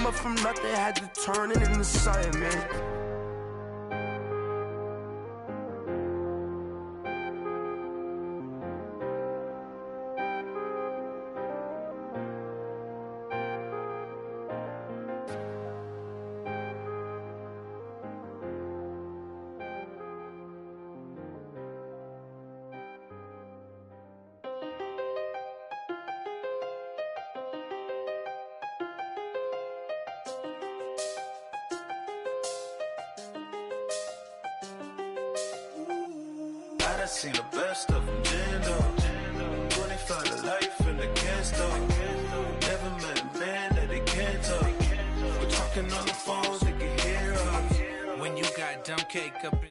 Came up from nothing, had to turn it into something, man. I seen the best of them, Jando. 25 to life in the can't stop. Never met a man that they can't talk. We're talking on the phones, they can hear us. When you got dumb cake up in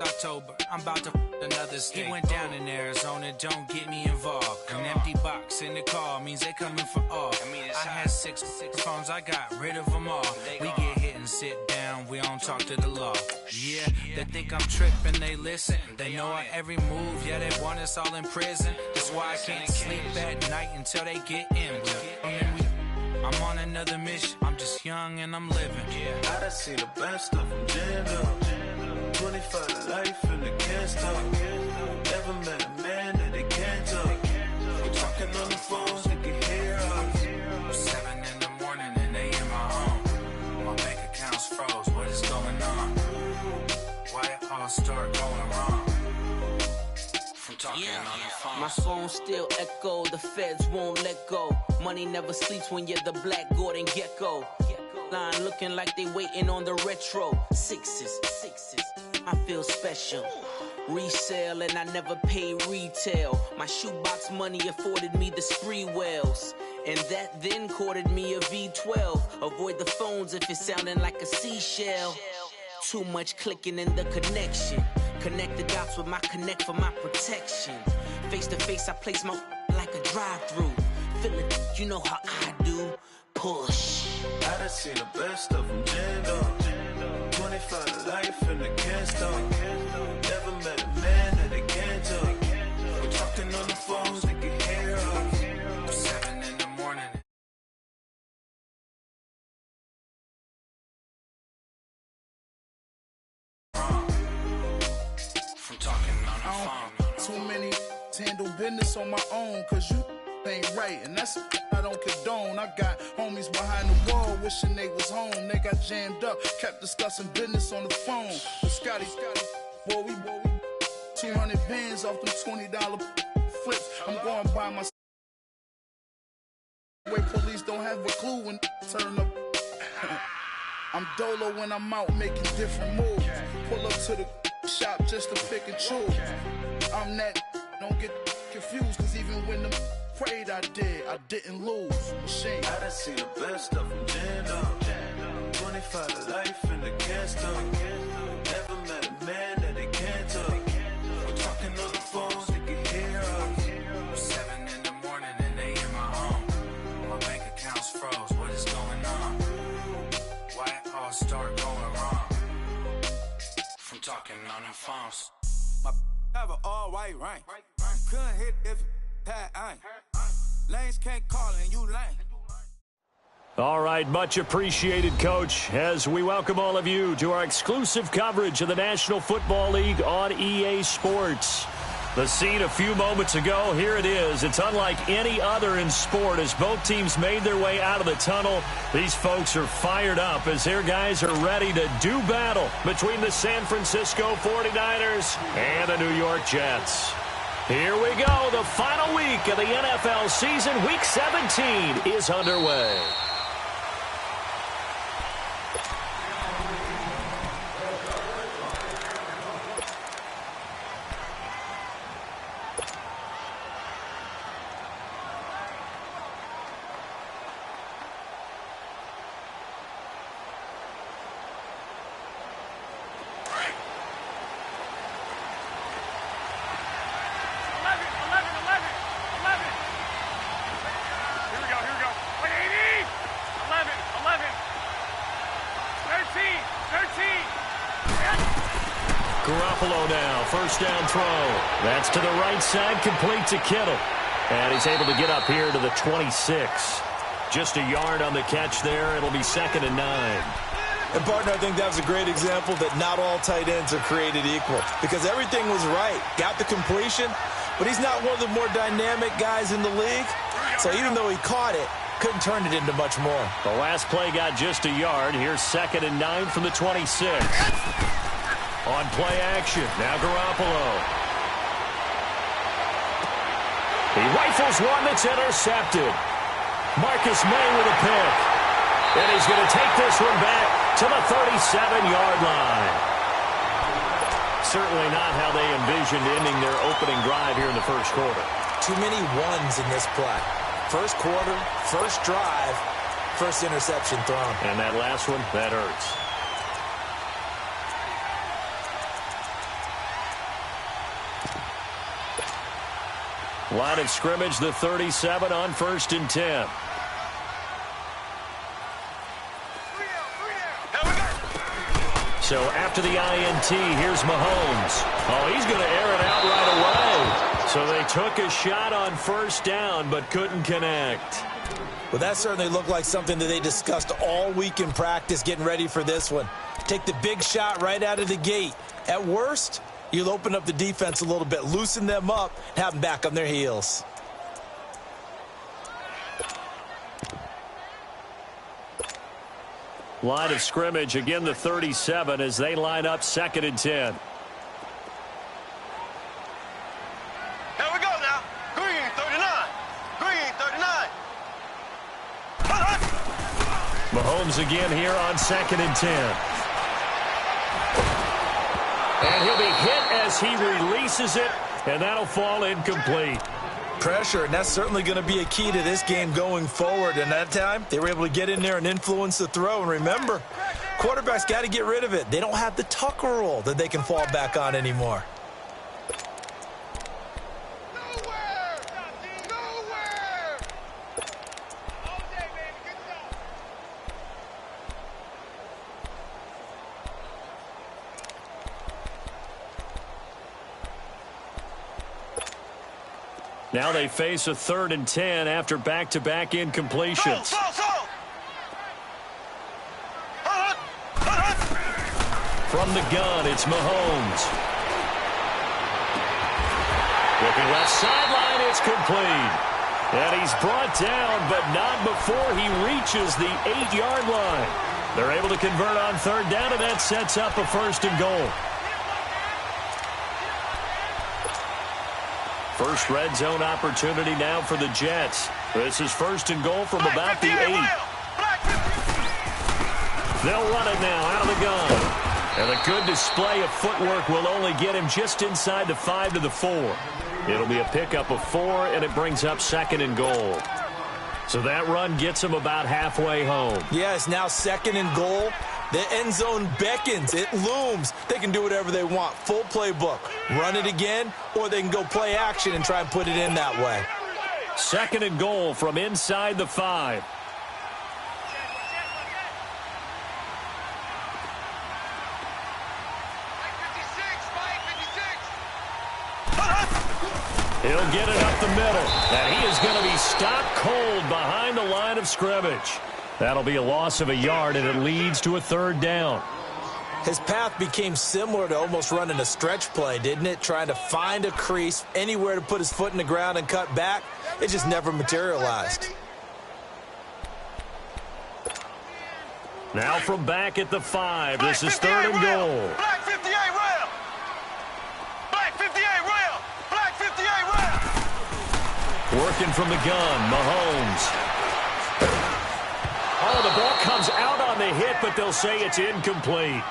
October, I'm about to another state. He went down in Arizona, don't get me involved. An empty box in the car means they coming for all. I had six phones, I got rid of them all. We get hit and sit down, we don't talk to the law. Yeah, they think I'm tripping, they listen. They know our every move, yeah, they want us all in prison. That's why I can't sleep at night until they get in. I'm on another mission, I'm just young and I'm living. I done seen the best of them, Jando. 25 to life in the can't stop. Never met a man that they can't talk. We're talking on the phones, they can hear us. 7 in the morning and they in my home. My bank account's froze, what is going on? Why it all start going wrong? From talking on the phone. My phone still echo, the feds won't let go. Money never sleeps when you're the Black Gordon Gecko. Line looking like they waiting on the retro. Sixes, I feel special. Resale and I never pay retail. My shoebox money afforded me the spree wells. And that then courted me a V12. Avoid the phones if it's sounding like a seashell. Too much clicking in the connection. Connect the dots with my connect for my protection. Face to face, I place my like a drive-through. Feel it, you know how I do. Push. I done seen the best of them, Jando. 25 to life in the can't stop. Never met a man that they can't talk. We're talking on the phones, they can hear us. 7 in the morning. From talking on the phone. Too many handle business on my own, cause you ain't right, and that's I don't condone. I got homies behind the wall wishing they was home. They got jammed up, kept discussing business on the phone. But Scotty, boy, we 200 bands off them $20 flips. I'm going by my way. Police don't have a clue when turn up. I'm dolo when I'm out making different moves. Pull up to the shop just to pick and choose. I'm that, don't get confused, cause even when them prayed I didn't lose. Machine. I done seen the best of them, Jando. 25 to life in the can't stop. Never met a man that they can't talk. We're talking on the phones, they can hear us. 7 in the morning and they in my home. My bank account's froze, what is going on? Why it all start going wrong? From talking on the phones. My have an all white rank. Couldn't hit if it had ain't. Lanes can't call and you lame. All right, much appreciated, Coach, as we welcome all of you to our exclusive coverage of the National Football League on EA Sports. The scene a few moments ago, here it is. It's unlike any other in sport as both teams made their way out of the tunnel. These folks are fired up as their guys are ready to do battle between the San Francisco 49ers and the New York Jets. Here we go. The final week of the NFL season, Week 17, is underway. Garoppolo now. First down throw. That's to the right side, complete to Kittle. And he's able to get up here to the 26. Just a yard on the catch there. It'll be 2nd and 9. And, partner, I think that was a great example that not all tight ends are created equal because everything was right. Got the completion, but he's not one of the more dynamic guys in the league. So even though he caught it, couldn't turn it into much more. The last play got just a yard. Here's 2nd and 9 from the 26. On play action, now Garoppolo. He rifles one that's intercepted. Marcus May with a pick. And he's going to take this one back to the 37-yard line. Certainly not how they envisioned ending their opening drive here in the first quarter. Too many ones in this play. First quarter, first drive, first interception thrown. And that last one, that hurts. Line of scrimmage, the 37 on 1st and 10. So after the INT, here's Mahomes. Oh, he's going to air it out right away. So they took a shot on first down, but couldn't connect. Well, that certainly looked like something that they discussed all week in practice getting ready for this one. Take the big shot right out of the gate. At worst, you'll open up the defense a little bit, loosen them up, and have them back on their heels. Line of scrimmage, again the 37 as they line up 2nd and 10. Here we go now. Green 39. Green 39. Mahomes again here on 2nd and 10. And he'll be hit as he releases it, and that'll fall incomplete. Pressure, and that's certainly going to be a key to this game going forward. And that time, they were able to get in there and influence the throw. And remember, quarterbacks got to get rid of it. They don't have the Tucker rule that they can fall back on anymore. Now they face a 3rd and 10 after back-to-back incompletions. From the gun, it's Mahomes. Looking left sideline, it's complete. And he's brought down, but not before he reaches the 8-yard line. They're able to convert on 3rd down, and that sets up a 1st and goal. First red zone opportunity now for the Jets. This is 1st and goal from about the 8. They'll run it now out of the gun. And a good display of footwork will only get him just inside the 5 to the 4. It'll be a pickup of 4, and it brings up 2nd and goal. So that run gets him about halfway home. Yeah, it's now 2nd and goal. The end zone beckons. It looms. They can do whatever they want. Full playbook. Run it again, or they can go play action and try and put it in that way. 2nd and goal from inside the 5. He'll get it up the middle, and he is going to be stopped cold behind the line of scrimmage. That'll be a loss of a yard, and it leads to a 3rd down. His path became similar to almost running a stretch play, didn't it? Trying to find a crease, anywhere to put his foot in the ground and cut back. It just never materialized. Now from back at the 5, this is 3rd and goal. Black 58 rail. Black 58 rail. Black 58 rail. Working from the gun, Mahomes. Oh, the ball comes out on the hit, but they'll say it's incomplete.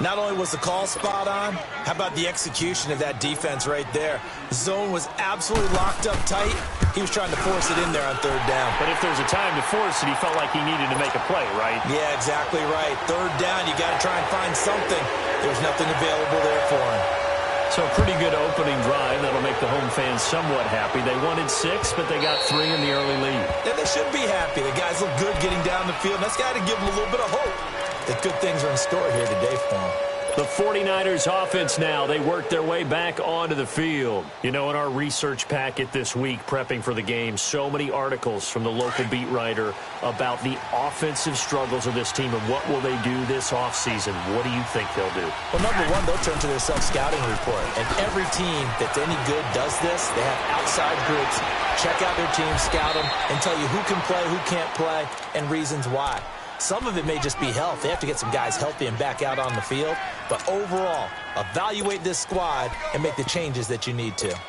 Not only was the call spot on, how about the execution of that defense right there? The zone was absolutely locked up tight. He was trying to force it in there on 3rd down. But if there's a time to force it, he felt like he needed to make a play, right? Yeah, exactly right. 3rd down, you got to try and find something. There's nothing available there for him. So a pretty good opening drive. That'll make the home fans somewhat happy. They wanted 6, but they got 3 in the early lead. And they should be happy. The guys look good getting down the field. That's got to give them a little bit of hope that good things are in store here today for them. The 49ers offense now, they work their way back onto the field. You know, in our research packet this week, prepping for the game, so many articles from the local beat writer about the offensive struggles of this team and what will they do this offseason. What do you think they'll do? Well, number one, they'll turn to their self-scouting report. And every team that's any good does this. They have outside groups, check out their team, scout them, and tell you who can play, who can't play, and reasons why. Some of it may just be health. They have to get some guys healthy and back out on the field. But overall, evaluate this squad and make the changes that you need to.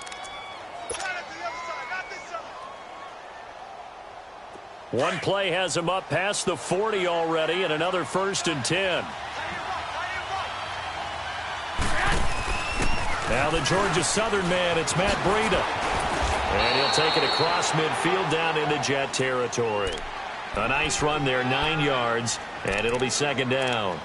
One play has him up past the 40 already, and another 1st and 10. Now the Georgia Southern man, it's Matt Breida. And he'll take it across midfield down into Jet territory. A nice run there, 9 yards, and it'll be 2nd down.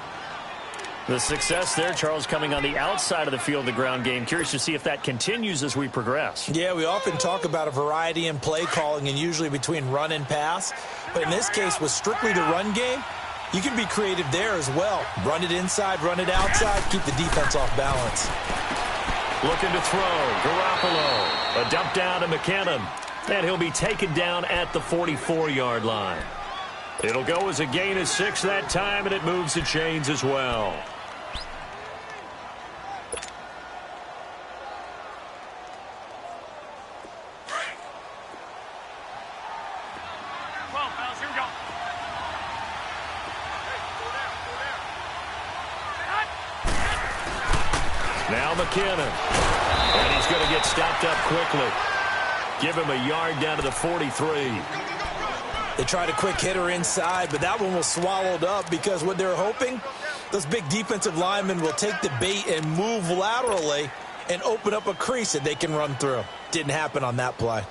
The success there, Charles, coming on the outside of the field, the ground game. Curious to see if that continues as we progress. Yeah, we often talk about a variety in play calling and usually between run and pass. But in this case, with strictly the run game, you can be creative there as well. Run it inside, run it outside, keep the defense off balance. Looking to throw, Garoppolo. A dump down to McKinnon. And he'll be taken down at the 44-yard line. It'll go as a gain of 6 that time, and it moves the chains as well. Now McKinnon. And he's going to get stopped up quickly. Give him a yard down to the 43. They tried a quick hitter inside, but that one was swallowed up because what they're hoping, those big defensive linemen will take the bait and move laterally and open up a crease that they can run through. Didn't happen on that play.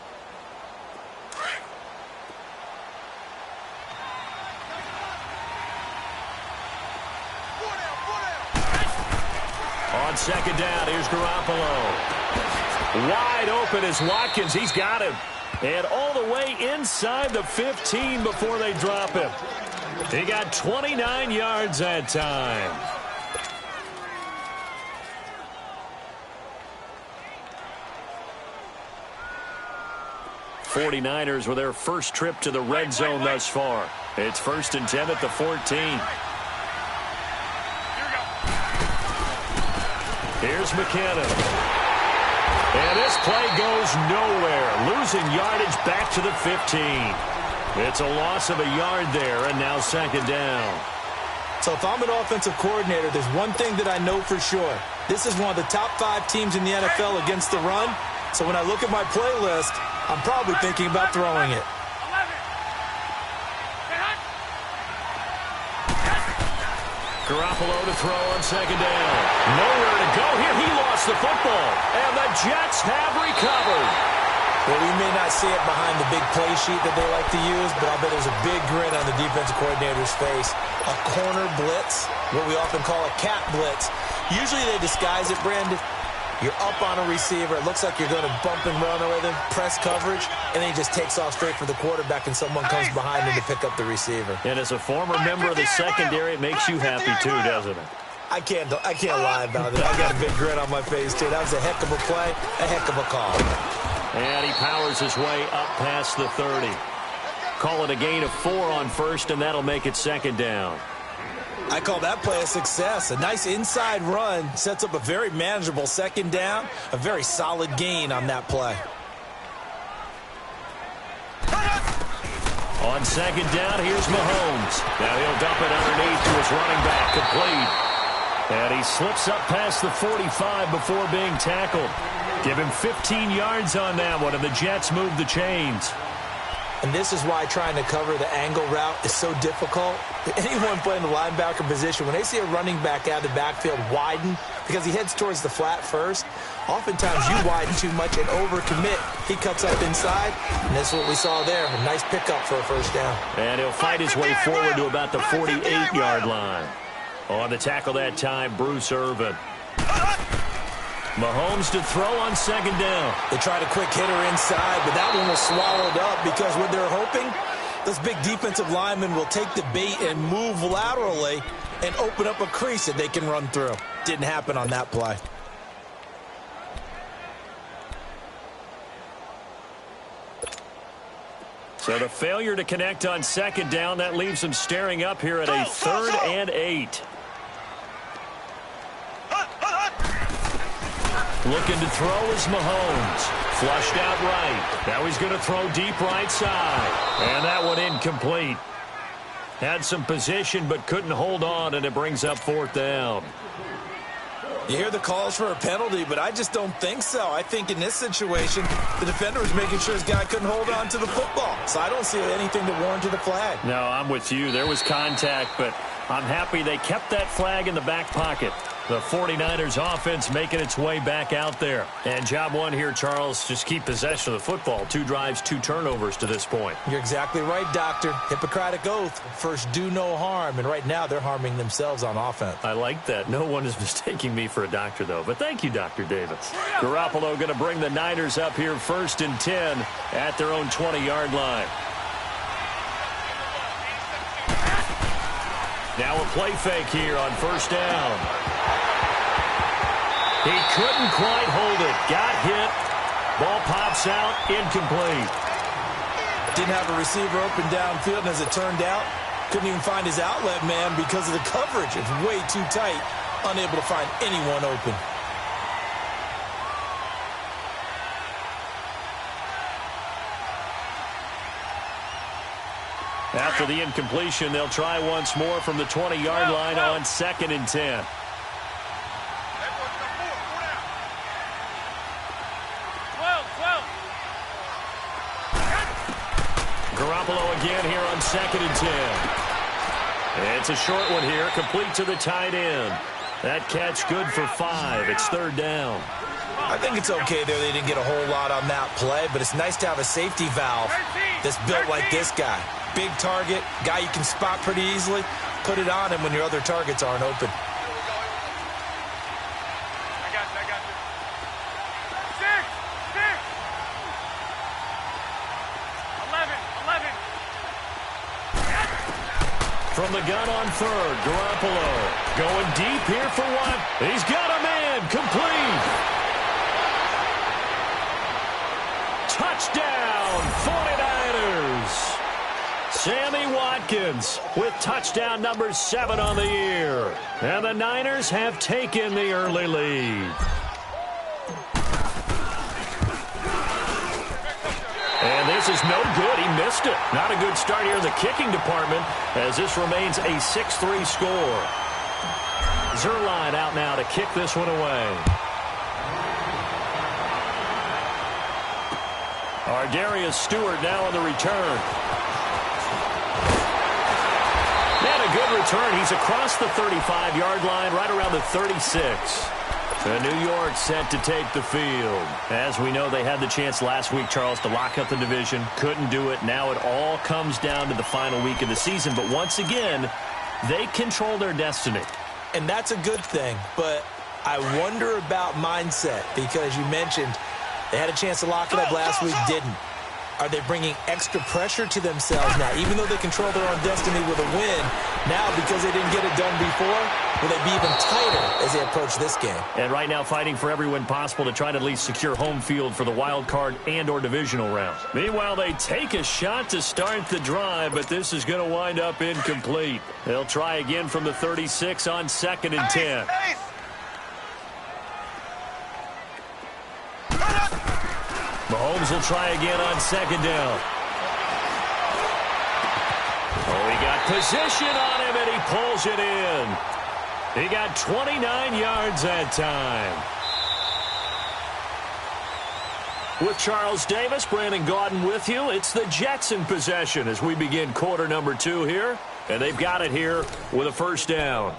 On 2nd down, here's Garoppolo. Wide open is Watkins. He's got him. And all the way inside the 15 before they drop him. He got 29 yards that time. '49ers with their first trip to the red zone thus far. It's 1st and 10 at the 14. Here's McKinnon. And this play goes nowhere. Losing yardage back to the 15. It's a loss of a yard there, and now 2nd down. So if I'm an offensive coordinator, there's one thing that I know for sure. This is one of the top 5 teams in the NFL against the run. So when I look at my playlist, I'm probably thinking about throwing it. Garoppolo to throw on 2nd down. Nowhere to go here. He lost the football. And the Jets have recovered. Well, we may not see it behind the big play sheet that they like to use, but I'll bet there's a big grin on the defensive coordinator's face. A corner blitz, what we often call a cat blitz. Usually they disguise it, Brandon. You're up on a receiver. It looks like you're going to bump and run with him, press coverage, and then he just takes off straight for the quarterback, and someone comes behind him to pick up the receiver. And as a former member of the secondary, it makes you happy too, doesn't it? I can't lie about it. I got a big grin on my face, too. That was a heck of a play, a heck of a call. And he powers his way up past the 30. Call it a gain of 4 on 1st, and that'll make it 2nd down. I call that play a success. A nice inside run sets up a very manageable 2nd down, a very solid gain on that play. On 2nd down, here's Mahomes. Now he'll dump it underneath to his running back, complete. And he slips up past the 45 before being tackled. Give him 15 yards on that one, and the Jets move the chains. And this is why trying to cover the angle route is so difficult. Anyone playing the linebacker position, when they see a running back out of the backfield widen, because he heads towards the flat first, oftentimes you widen too much and overcommit. He cuts up inside, and that's what we saw there. A nice pickup for a 1st down. And he'll fight his way forward to about the 48-yard line. On the tackle that time, Bruce Irvin. Mahomes to throw on 2nd down. They tried a quick hitter inside, but that one was swallowed up because what they're hoping, those big defensive linemen will take the bait and move laterally and open up a crease that they can run through. Didn't happen on that play. So the failure to connect on second down, that leaves them staring up here at a 3rd and 8. Looking to throw is Mahomes. Flushed out right. Now he's going to throw deep right side. And that one incomplete. Had some position but couldn't hold on, and it brings up 4th down. You hear the calls for a penalty, but I just don't think so. I think in this situation, the defender was making sure his guy couldn't hold on to the football. So I don't see anything that warranted the flag. No, I'm with you. There was contact, but I'm happy they kept that flag in the back pocket. The 49ers offense making its way back out there. And job one here, Charles, just keep possession of the football. 2 drives, 2 turnovers to this point. You're exactly right, Doctor. Hippocratic oath. First, do no harm. And right now, they're harming themselves on offense. I like that. No one is mistaking me for a doctor, though. But thank you, Dr. Davis. Garoppolo going to bring the Niners up here 1st and 10 at their own 20-yard line. Now a play fake here on 1st down. He couldn't quite hold it. Got hit. Ball pops out. Incomplete. Didn't have a receiver open downfield, and as it turned out, couldn't even find his outlet man because of the coverage. It's way too tight. Unable to find anyone open. After the incompletion, they'll try once more from the 20-yard line on 2nd and 10. Garoppolo again here on 2nd and 10. It's a short one here, complete to the tight end. That catch good for 5. It's 3rd down. I think it's okay there. They didn't get a whole lot on that play, but it's nice to have a safety valve that's built like this guy. Big target, guy you can spot pretty easily. Put it on him when your other targets aren't open. I got you. 6. 11. From the gun on 3rd, Garoppolo going deep here for 1. He's got a man, complete. Touchdown, 49ers. Sammy Watkins with touchdown number 7 on the year. And the Niners have taken the early lead. And this is no good. He missed it. Not a good start here in the kicking department as this remains a 6-3 score. Zuerlein out now to kick this one away. Ardarius Stewart now on the return. And a good return. He's across the 35-yard line, right around the 36. And New York set to take the field. As we know, they had the chance last week, Charles, to lock up the division. Couldn't do it. Now it all comes down to the final week of the season. But once again, they control their destiny. And that's a good thing. But I wonder about mindset because you mentioned they had a chance to lock it up last week, didn't. Are they bringing extra pressure to themselves now? Even though they control their own destiny with a win, now because they didn't get it done before, will they be even tighter as they approach this game? And right now fighting for every win possible to try to at least secure home field for the wild card and or divisional round. Meanwhile, they take a shot to start the drive, but this is going to wind up incomplete. They'll try again from the 36 on 2nd and 10. Mahomes will try again on 2nd down. Oh, he got position on him, and he pulls it in. He got 29 yards that time. With Charles Davis, Brandon Gaudin with you. It's the Jets in possession as we begin quarter number 2 here. And they've got it here with a 1st down.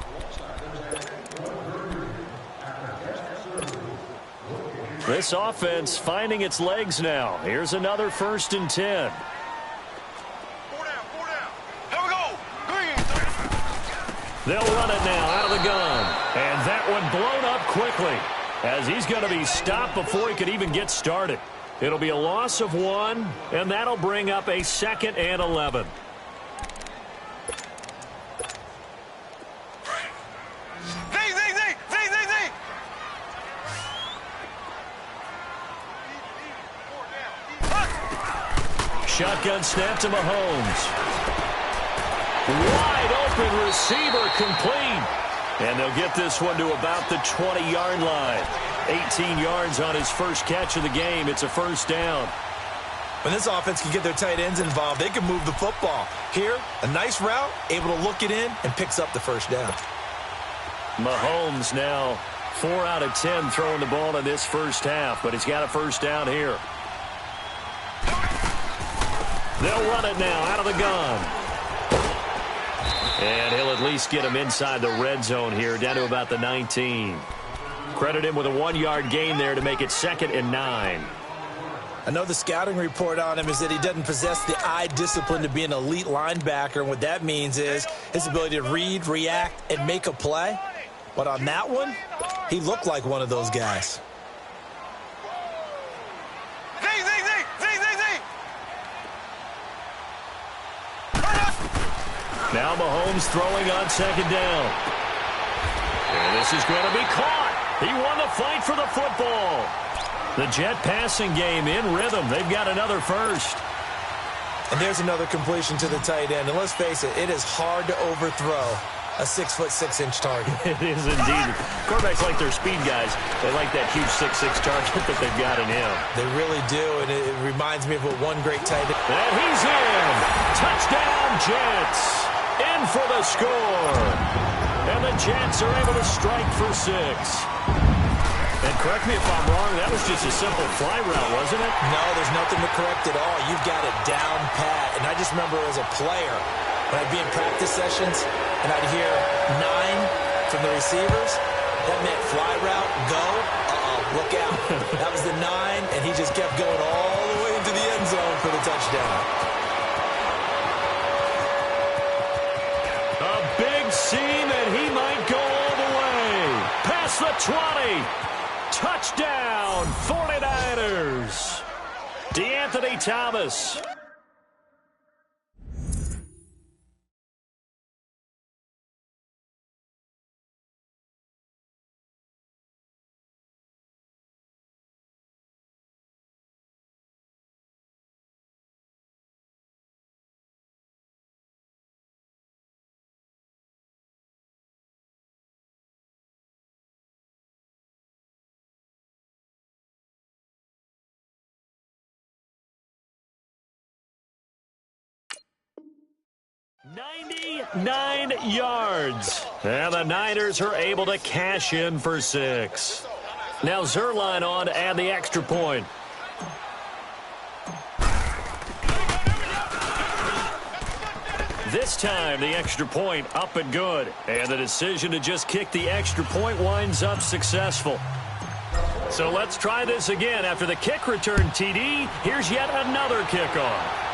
This offense finding its legs now. Here's another 1st and 10. 4 down. Here we go. Green. They'll run it now out of the gun. And that one blown up quickly as he's going to be stopped before he could even get started. It'll be a loss of 1, and that'll bring up a 2nd and 11. Z. shotgun snap to Mahomes. Wide open receiver complete. And they'll get this one to about the 20-yard line. 18 yards on his first catch of the game. It's a first down. When this offense can get their tight ends involved, they can move the football. Here, a nice route, able to look it in, and picks up the first down. Mahomes now 4 out of 10 throwing the ball in this first half, but he's got a first down here. They'll run it now out of the gun. And he'll at least get him inside the red zone here, down to about the 19. Credit him with a 1-yard gain there to make it 2nd and 9. I know the scouting report on him is that he doesn't possess the eye discipline to be an elite linebacker. And what that means is his ability to read, react, and make a play. But on that one, he looked like one of those guys. Now Mahomes throwing on 2nd down. And this is going to be caught. He won the fight for the football. The Jet passing game in rhythm. They've got another first. And there's another completion to the tight end. And let's face it, it is hard to overthrow a 6'6" target. It is indeed. Quarterbacks like their speed guys. They like that huge 6'6" target that they've got in him. They really do, and it reminds me of what one great tight end. And he's in. Touchdown, Jets. In for the score. And the Jets are able to strike for 6. And correct me if I'm wrong, that was just a simple fly route, wasn't it? No, there's nothing to correct at all. You've got it down pat. And I just remember as a player, when I'd be in practice sessions, and I'd hear 9 from the receivers, that meant fly route, go, look out. That was the 9, and he just kept going all the way into the end zone for the touchdown. A big seam, and he might go all the way. Past the 20. Touchdown, 49ers. DeAnthony Thomas. "99 yards. And the Niners are able to cash in for 6. Now Zuerlein on to add the extra point. This time the extra point up and good. And the decision to just kick the extra point winds up successful. So let's try this again. After the kick return, TD, here's yet another kickoff.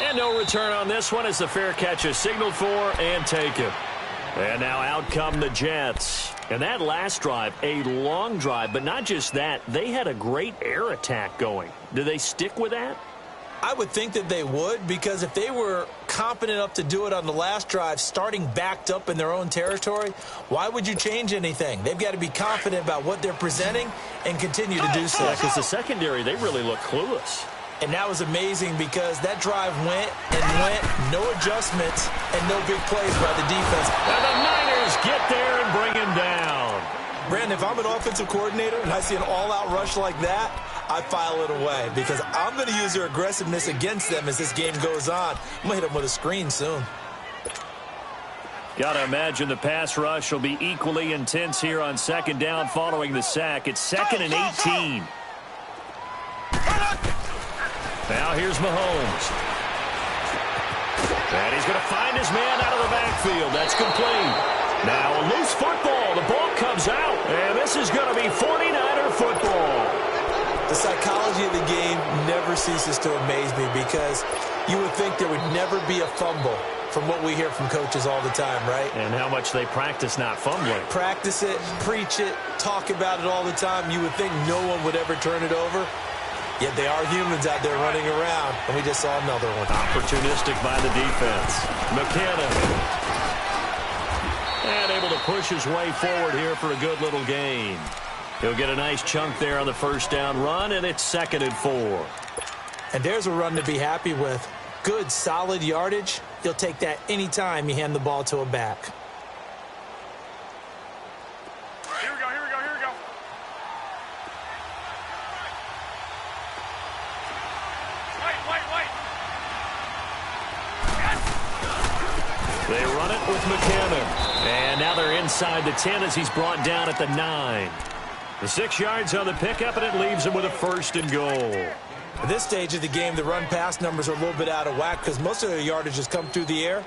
And no return on this one as the fair catch is signaled for and taken. And now out come the Jets. And that last drive, a long drive, but not just that. They had a great air attack going. Do they stick with that? I would think that they would, because if they were confident enough to do it on the last drive, starting backed up in their own territory, why would you change anything? They've got to be confident about what they're presenting and continue to do so. Yeah, because the secondary, they really look clueless. And that was amazing because that drive went and went, no adjustments, and no big plays by the defense. And the Niners get there and bring him down. Brandon, if I'm an offensive coordinator and I see an all-out rush like that, I file it away because I'm going to use their aggressiveness against them as this game goes on. I'm going to hit them with a screen soon. Got to imagine the pass rush will be equally intense here on 2nd down following the sack. It's 2nd and 18. Now here's Mahomes. And he's going to find his man out of the backfield. That's complete. Now a loose football. The ball comes out. And this is going to be 49er football. The psychology of the game never ceases to amaze me because you would think there would never be a fumble from what we hear from coaches all the time, right? And how much they practice not fumbling. Practice it, preach it, talk about it all the time. You would think no one would ever turn it over. Yet they are humans out there running around, and we just saw another one. Opportunistic by the defense. McKinnon. And able to push his way forward here for a good little gain. He'll get a nice chunk there on the first down run, and it's 2nd and 4. And there's a run to be happy with. Good, solid yardage. You'll take that anytime you hand the ball to a back. Here we go, here we go, here we go. Wait. They run it with McCammon. And now they're inside the 10 as he's brought down at the 9. The 6 yards on the pickup, and it leaves him with a 1st and goal. At this stage of the game, the run-pass numbers are a little bit out of whack because most of their yardage has come through the air.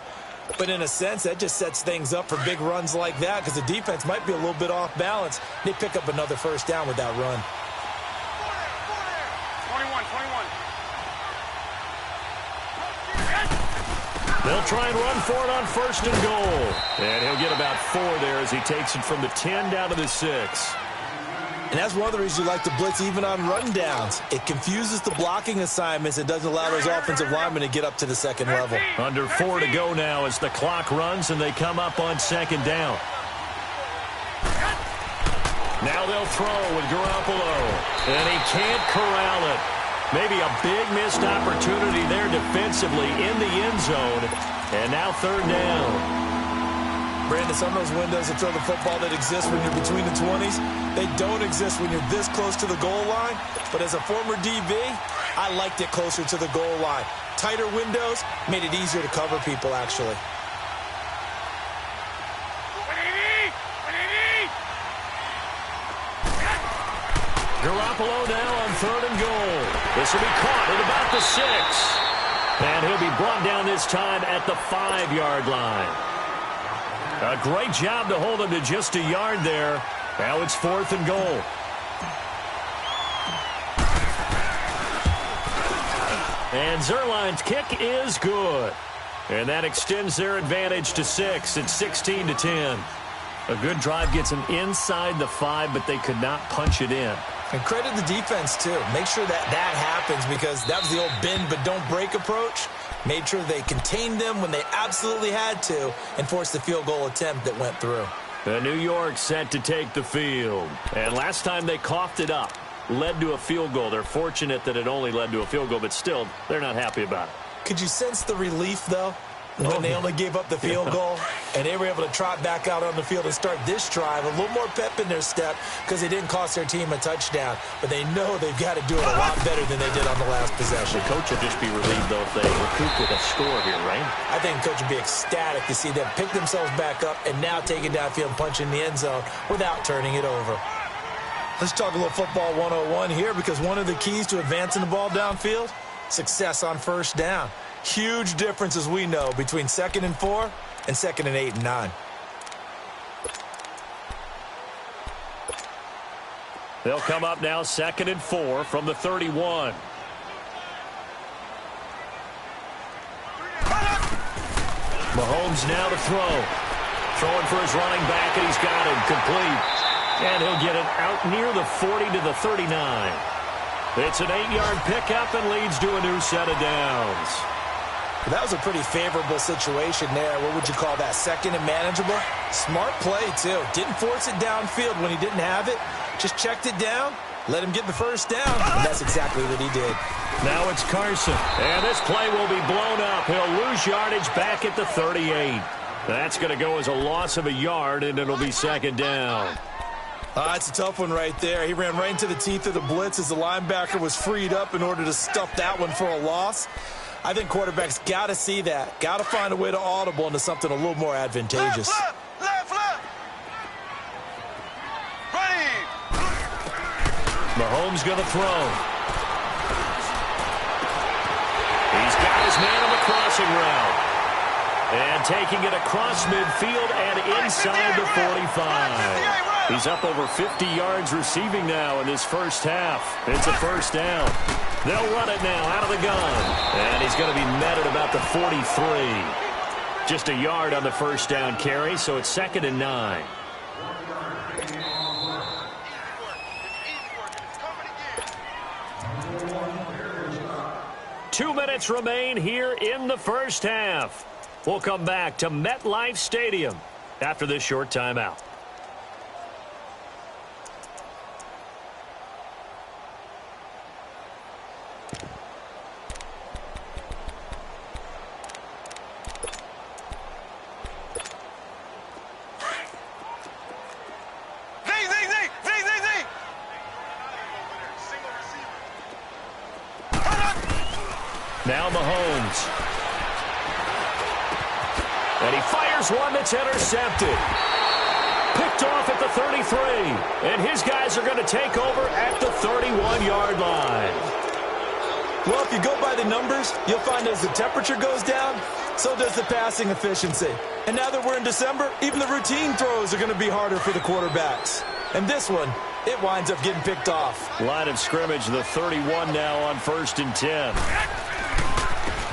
But in a sense, that just sets things up for big runs like that because the defense might be a little bit off balance. They pick up another 1st down with that run. 21. They'll try and run for it on 1st and goal. And he'll get about 4 there as he takes it from the 10 down to the 6. And that's one of the reasons you like to blitz even on run downs. It confuses the blocking assignments. It doesn't allow those offensive linemen to get up to the 2nd level. Under 4 to go now as the clock runs and they come up on 2nd down. Now they'll throw with Garoppolo. And he can't corral it. Maybe a big missed opportunity there defensively in the end zone. And now 3rd down. Brandon, some of those windows to throw the football that exist when you're between the 20s, they don't exist when you're this close to the goal line. But as a former DB, I liked it closer to the goal line. Tighter windows made it easier to cover people, actually. Garoppolo now on 3rd and goal. This will be caught at about the 6. And he'll be brought down this time at the 5-yard line. A great job to hold him to just a yard there. Now it's 4th and goal. And Zuerlein's kick is good. And that extends their advantage to 6. It's 16-10. A good drive gets them inside the 5, but they could not punch it in. And credit the defense, too. Make sure that happens because that was the old bend but don't break approach. Made sure they contained them when they absolutely had to and forced the field goal attempt that went through. The New York set to take the field. And last time they coughed it up, led to a field goal. They're fortunate that it only led to a field goal, but still, they're not happy about it. Could you sense the relief, though, when they only gave up the field goal and they were able to trot back out on the field and start this drive? A little more pep in their step because they didn't cost their team a touchdown, but they know they've got to do it a lot better than they did on the last possession. The coach will just be relieved, though, if they recoup with a score here, right? I think the coach would be ecstatic to see them pick themselves back up and now take it downfield and punch in the end zone without turning it over. Let's talk a little football 101 here because one of the keys to advancing the ball downfield, success on 1st down. Huge difference, as we know, between 2nd and 4 and 2nd and 8 and 9. They'll come up now 2nd and 4 from the 31. Mahomes now to throw. Throwing for his running back, and he's got it complete. And he'll get it out near the 40 to the 39. It's an 8-yard pickup and leads to a new set of downs. That was a pretty favorable situation there. What would you call that? 2nd and manageable? Smart play, too. Didn't force it downfield when he didn't have it. Just checked it down, let him get the 1st down, and that's exactly what he did. Now it's Carson, and this play will be blown up. He'll lose yardage back at the 38. That's going to go as a loss of a yard, and it'll be 2nd down. That's a tough one right there. He ran right into the teeth of the blitz as the linebacker was freed up in order to stuff that one for a loss. I think quarterbacks got to see that. Got to find a way to audible into something a little more advantageous. Left. Ready. Mahomes going to throw. He's got his man on the crossing route. And taking it across midfield and inside the 45. He's up over 50 yards receiving now in this 1st half. It's a 1st down. They'll run it now out of the gun. And he's going to be met at about the 43. Just a yard on the 1st down carry, so it's 2nd and 9. Two minutes remain here in the 1st half. We'll come back to MetLife Stadium after this short timeout. Now Mahomes. And he fires one that's intercepted. Picked off at the 33. And his guys are going to take over at the 31-yard line. Well, if you go by the numbers, you'll find as the temperature goes down, so does the passing efficiency. And now that we're in December, even the routine throws are going to be harder for the quarterbacks. And this one, it winds up getting picked off. Line of scrimmage, the 31 now on 1st and 10.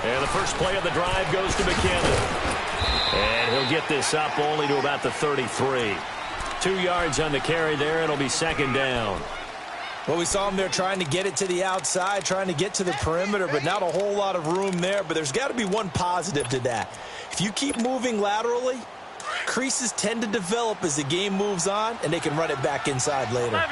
And the first play of the drive goes to McKinnon. And he'll get this up only to about the 33. 2 yards on the carry there. It'll be 2nd down. Well, we saw him there trying to get it to the outside, trying to get to the perimeter, but not a whole lot of room there. But there's got to be one positive to that. If you keep moving laterally, creases tend to develop as the game moves on, and they can run it back inside later. 11.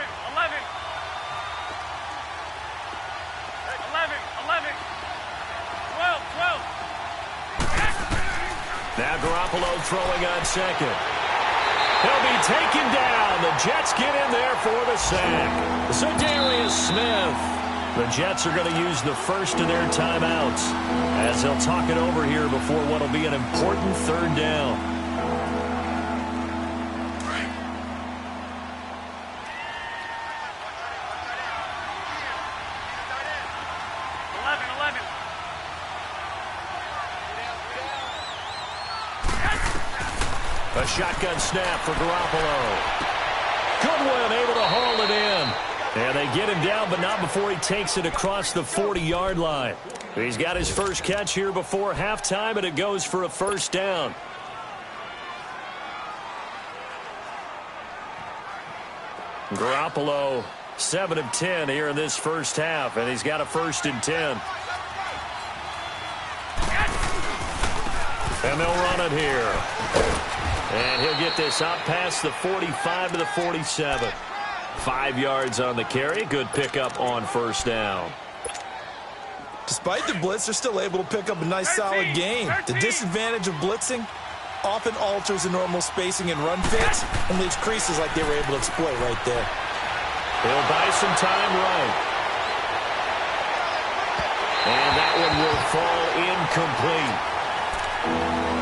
Now Garoppolo throwing on 2nd. He'll be taken down. The Jets get in there for the sack. Za'Darius Smith. The Jets are going to use the first of their timeouts as they'll talk it over here before what will be an important 3rd down. A shotgun snap for Garoppolo. Goodwin able to haul it in. And they get him down, but not before he takes it across the 40-yard line. He's got his first catch here before halftime, and it goes for a 1st down. Garoppolo, 7 of 10 here in this first half, and he's got a 1st and 10. And they'll run it here. And he'll get this up past the 45 to the 47. 5 yards on the carry. Good pickup on 1st down. Despite the blitz, they're still able to pick up a nice solid gain. The disadvantage of blitzing often alters the normal spacing and run fits and leaves creases like they were able to exploit right there. He'll buy some time right. And that one will fall incomplete.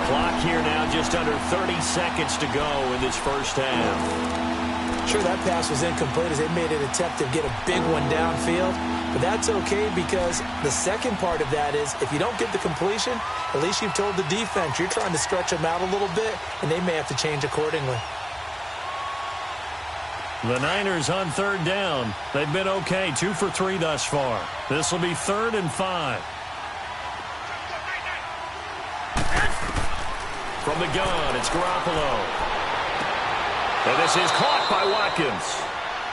Clock here now, just under 30 seconds to go in this first half. Sure, that pass was incomplete as they made an attempt to get a big one downfield. But that's okay because the second part of that is if you don't get the completion, at least you've told the defense you're trying to stretch them out a little bit, and they may have to change accordingly. The Niners on 3rd down. They've been okay, 2 for 3 thus far. This will be 3rd and 5. From the gun, it's Garoppolo. And this is caught by Watkins.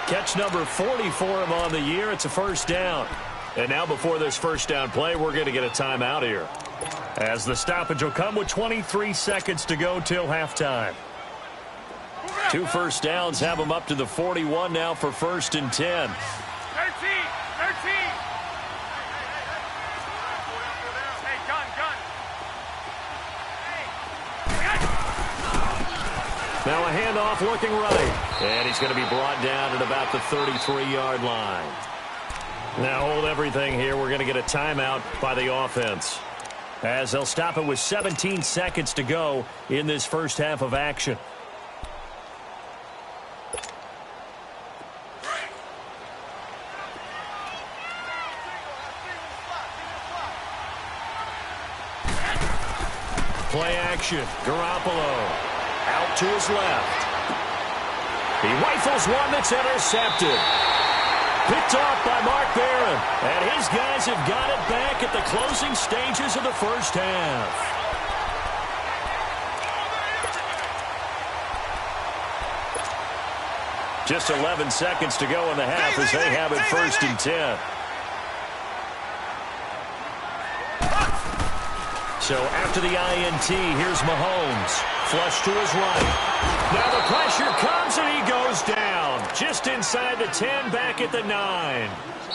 Catch number 40 for him on the year. It's a 1st down. And now before this 1st down play, we're going to get a timeout here, as the stoppage will come with 23 seconds to go till halftime. 2 first downs have them up to the 41 now for 1st and 10. 13. Hey, gun. Now a handoff looking right. And he's going to be brought down at about the 33-yard line. Now hold everything here. We're going to get a timeout by the offense, as they'll stop it with 17 seconds to go in this first half of action. Play action. Garoppolo out to his left. He rifles one that's intercepted. Picked off by Mark Barron. And his guys have got it back at the closing stages of the first half. Just 11 seconds to go in the half as they have it 1st and 10. So after the INT, here's Mahomes. Flush to his right. Now the pressure comes and he goes down. Just inside the 10, back at the 9.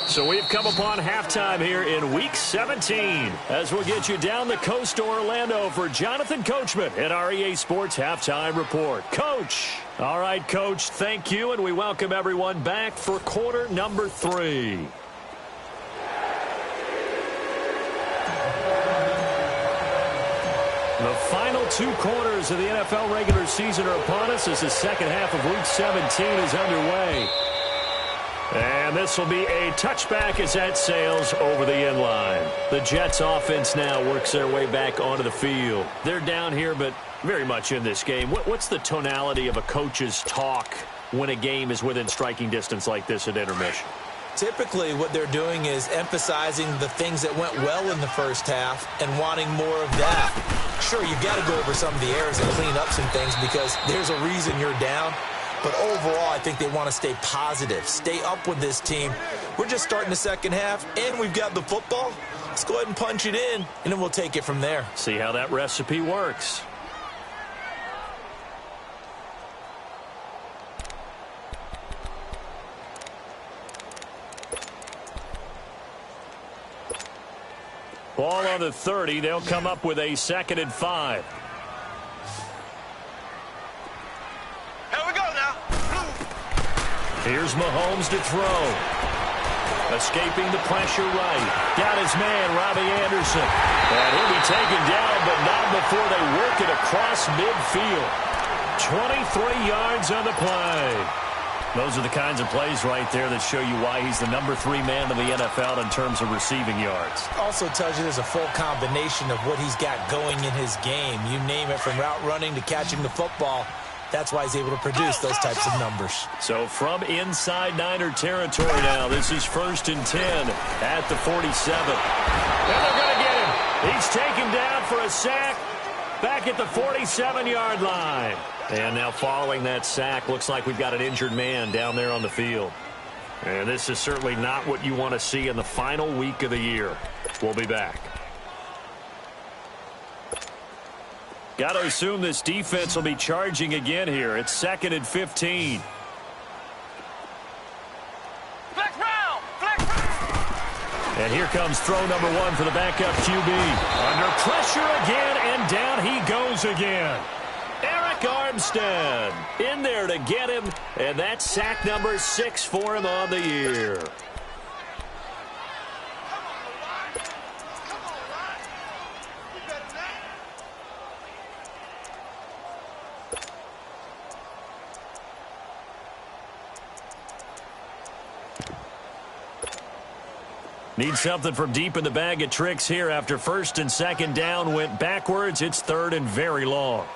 So we've come upon halftime here in Week 17. As we'll get you down the coast to Orlando for Jonathan Coachman at our EA Sports Halftime Report. Coach. All right, Coach, thank you, and we welcome everyone back for quarter number 3. The final 2 quarters of the NFL regular season are upon us as the second half of Week 17 is underway. And this will be a touchback as that sails over the end line. The Jets offense now works their way back onto the field. They're down here, but very much in this game. What's the tonality of a coach's talk when a game is within striking distance like this at intermission? Typically, what they're doing is emphasizing the things that went well in the first half and wanting more of that. Sure, you've got to go over some of the errors and clean up some things because there's a reason you're down. But overall, I think they want to stay positive, stay up with this team. We're just starting the second half, and we've got the football. Let's go ahead and punch it in, and then we'll take it from there. See how that recipe works. Ball on the 30. They'll come up with a 2nd and 5. Here we go now. Here's Mahomes to throw. Escaping the pressure right. Got his man, Robbie Anderson. And he'll be taken down, but not before they work it across midfield. 23 yards on the play. Those are the kinds of plays right there that show you why he's the number 3 man in the NFL in terms of receiving yards. Also tells you there's a full combination of what he's got going in his game. You name it, from route running to catching the football. That's why he's able to produce those types of numbers. So from inside Niner territory now, this is 1st and 10 at the 47. And they're going to get him. He's taken down for a sack back at the 47-yard line. And now following that sack, looks like we've got an injured man down there on the field. And this is certainly not what you want to see in the final week of the year. We'll be back. Got to assume this defense will be charging again here. It's 2nd and 15. Flex round. Flex round. And here comes throw number 1 for the backup QB. Under pressure again, and down he goes again. Eric Armstead in there to get him, and that's sack number 6 for him on the year. Need something from deep in the bag of tricks here after 1st and 2nd down went backwards. It's 3rd and very long.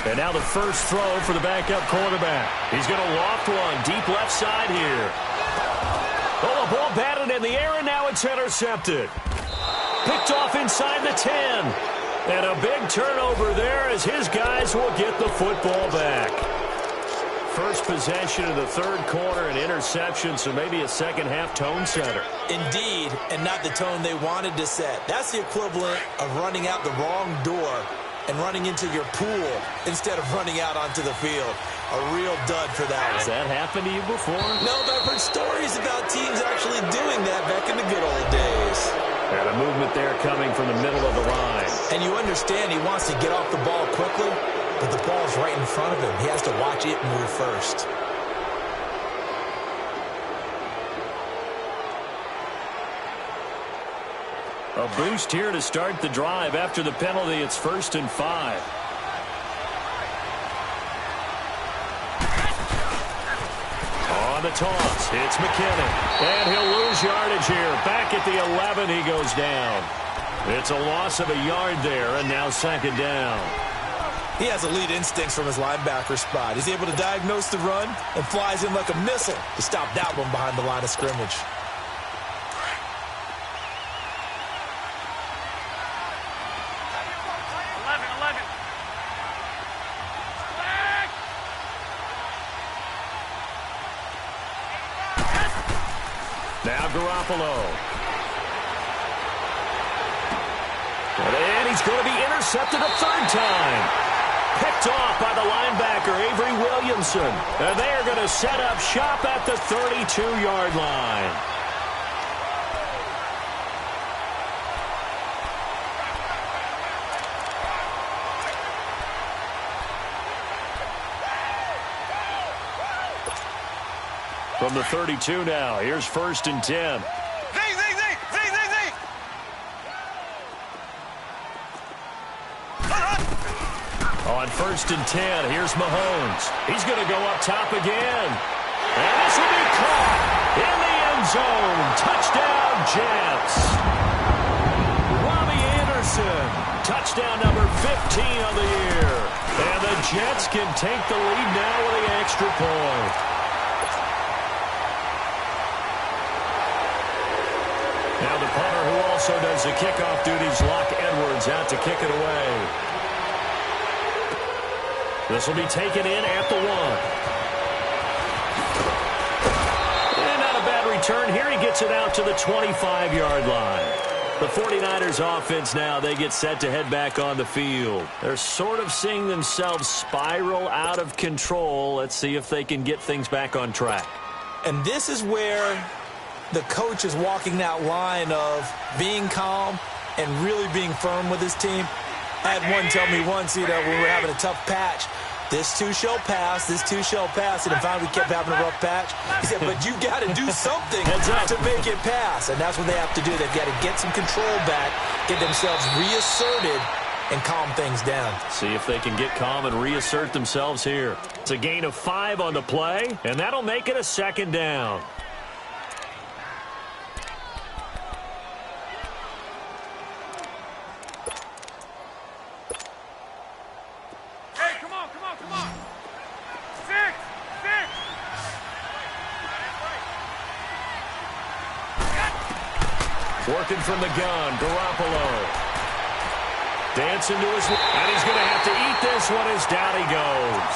And now the first throw for the backup quarterback. He's going to loft one deep left side here. Oh, the ball batted in the air, and now it's intercepted. Picked off inside the 10. And a big turnover there as his guys will get the football back. First possession of the 3rd quarter, an interception, so maybe a second-half tone setter. Indeed, and not the tone they wanted to set. That's the equivalent of running out the wrong door and running into your pool instead of running out onto the field. A real dud for that one. Has that happened to you before? No, but I've heard stories about teams actually doing that back in the good old days. And a movement there coming from the middle of the line. And you understand he wants to get off the ball quickly, but the ball's right in front of him. He has to watch it move first. A boost here to start the drive. After the penalty, it's 1st and 5. On the toss, it's McKinnon. And he'll lose yardage here. Back at the 11, he goes down. It's a loss of a yard there, and now 2nd down. He has elite instincts from his linebacker spot. He's able to diagnose the run and flies in like a missile to stop that one behind the line of scrimmage. Now Garoppolo. And he's going to be intercepted a 3rd time. Picked off by the linebacker, Avery Williamson. And they are going to set up shop at the 32-yard line. From the 32 now, here's 1st and 10. 1st and 10. Here's Mahomes. He's going to go up top again. And this will be caught in the end zone. Touchdown, Jets. Robbie Anderson. Touchdown number 15 on the year. And the Jets can take the lead now with the extra point. Now the punter who also does the kickoff duties, Locke Edwards, out to kick it away. This will be taken in at the 1. And not a bad return here. He gets it out to the 25-yard line. The 49ers offense now, they get set to head back on the field. They're sort of seeing themselves spiral out of control. Let's see if they can get things back on track. And this is where the coach is walking that line of being calm and really being firm with his team. I had one tell me once, when we were having a tough patch, this too shall pass, this too shall pass, and finally we kept having a rough patch. He said, but you got to do something to make it pass, and that's what they have to do. They've got to get some control back, get themselves reasserted, and calm things down. See if they can get calm and reassert themselves here. It's a gain of 5 on the play, and that'll make it a 2nd down. Working from the gun, Garoppolo. Dancing to his... And he's going to have to eat this one as down he goes.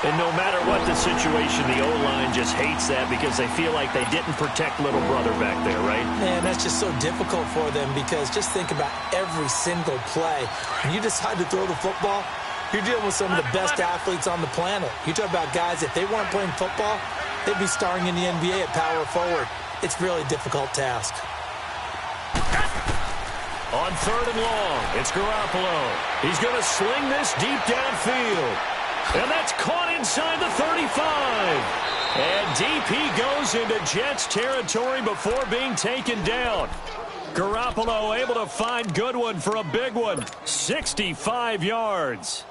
And no matter what the situation, the O-line just hates that because they feel like they didn't protect little brother back there, right? Man, that's just so difficult for them because just think about every single play. When you decide to throw the football, you're dealing with some of the best athletes on the planet. You talk about guys, if they weren't playing football, they'd be starring in the NBA at power forward. It's a really difficult task. On 3rd and long, it's Garoppolo. He's going to sling this deep downfield. And that's caught inside the 35. And deep he goes into Jets territory before being taken down. Garoppolo able to find Goodwin for a big one. 65 yards.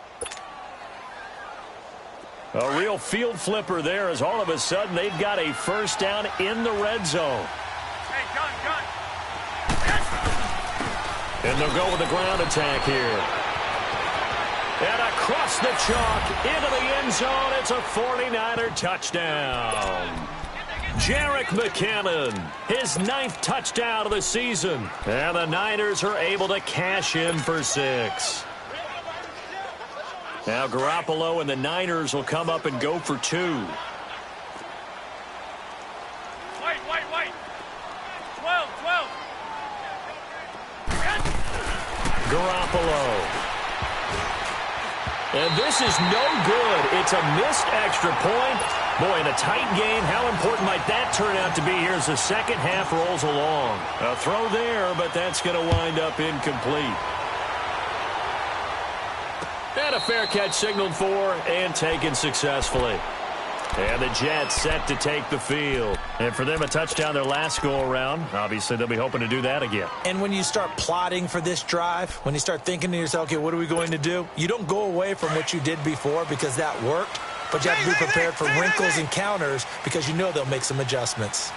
A real field flipper there as all of a sudden they've got a 1st down in the red zone. Hey, gun. And they'll go with the ground attack here. And across the chalk into the end zone. It's a 49er touchdown. Jerick McKinnon, his 9th touchdown of the season. And the Niners are able to cash in for 6. Now Garoppolo and the Niners will come up and go for 2. Garoppolo. And this is no good. It's a missed extra point. Boy, in a tight game, how important might that turn out to be here as the second half rolls along? A throw there, but that's going to wind up incomplete. And a fair catch signaled for and taken successfully. And the Jets set to take the field. And for them, a touchdown their last go-around. Obviously, they'll be hoping to do that again. And when you start plotting for this drive, when you start thinking to yourself, okay, what are we going to do? You don't go away from what you did before because that worked, but you have to be prepared for wrinkles and counters because you know they'll make some adjustments.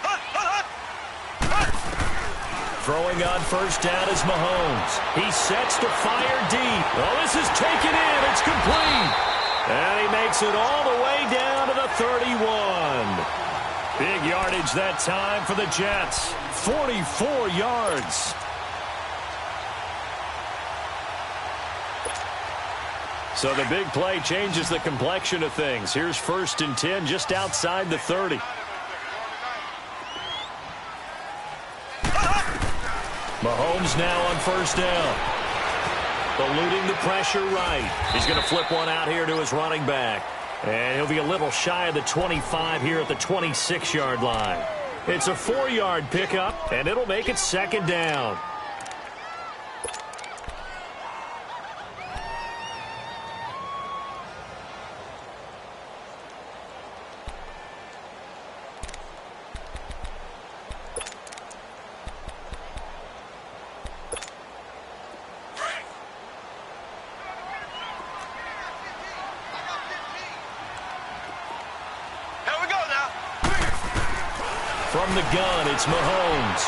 Throwing on 1st down is Mahomes. He sets to fire deep. Oh, this is taken in. It's complete. And he makes it all the way down to the 31. Big yardage that time for the Jets. 44 yards. So the big play changes the complexion of things. Here's 1st and 10 just outside the 30. Mahomes now on 1st down. Eluding the pressure right. He's going to flip one out here to his running back. And he'll be a little shy of the 25 here at the 26-yard line. It's a 4-yard pickup, and it'll make it 2nd down. from the gun, it's Mahomes.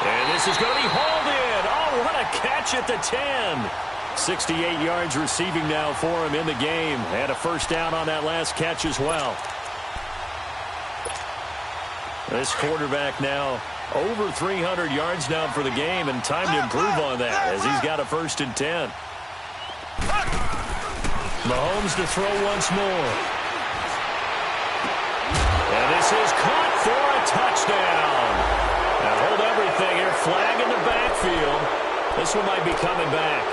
And this is going to be hauled in. Oh, what a catch at the 10. 68 yards receiving now for him in the game. Had a first down on that last catch as well. This quarterback now over 300 yards now for the game, and time to improve on that as he's got a 1st and 10. Mahomes to throw once more. And this is caught for a touchdown. Now hold everything here. Flag in the backfield. This one might be coming back.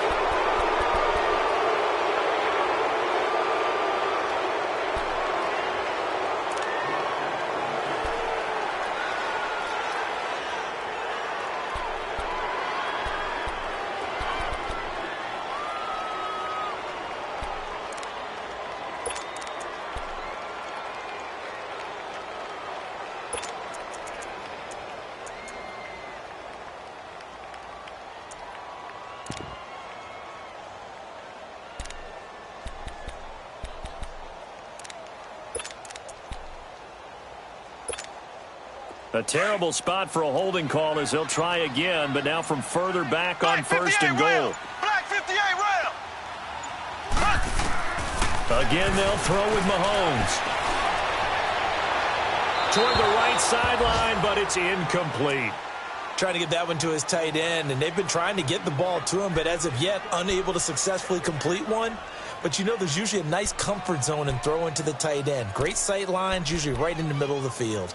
A terrible spot for a holding call as he'll try again, but now from further back on 1st and goal. Black 58 rail. Again, they'll throw with Mahomes. Toward the right sideline, but it's incomplete. Trying to get that one to his tight end, and they've been trying to get the ball to him, but as of yet, unable to successfully complete one. But you know there's usually a nice comfort zone in throwing to the tight end. Great sight lines, usually right in the middle of the field.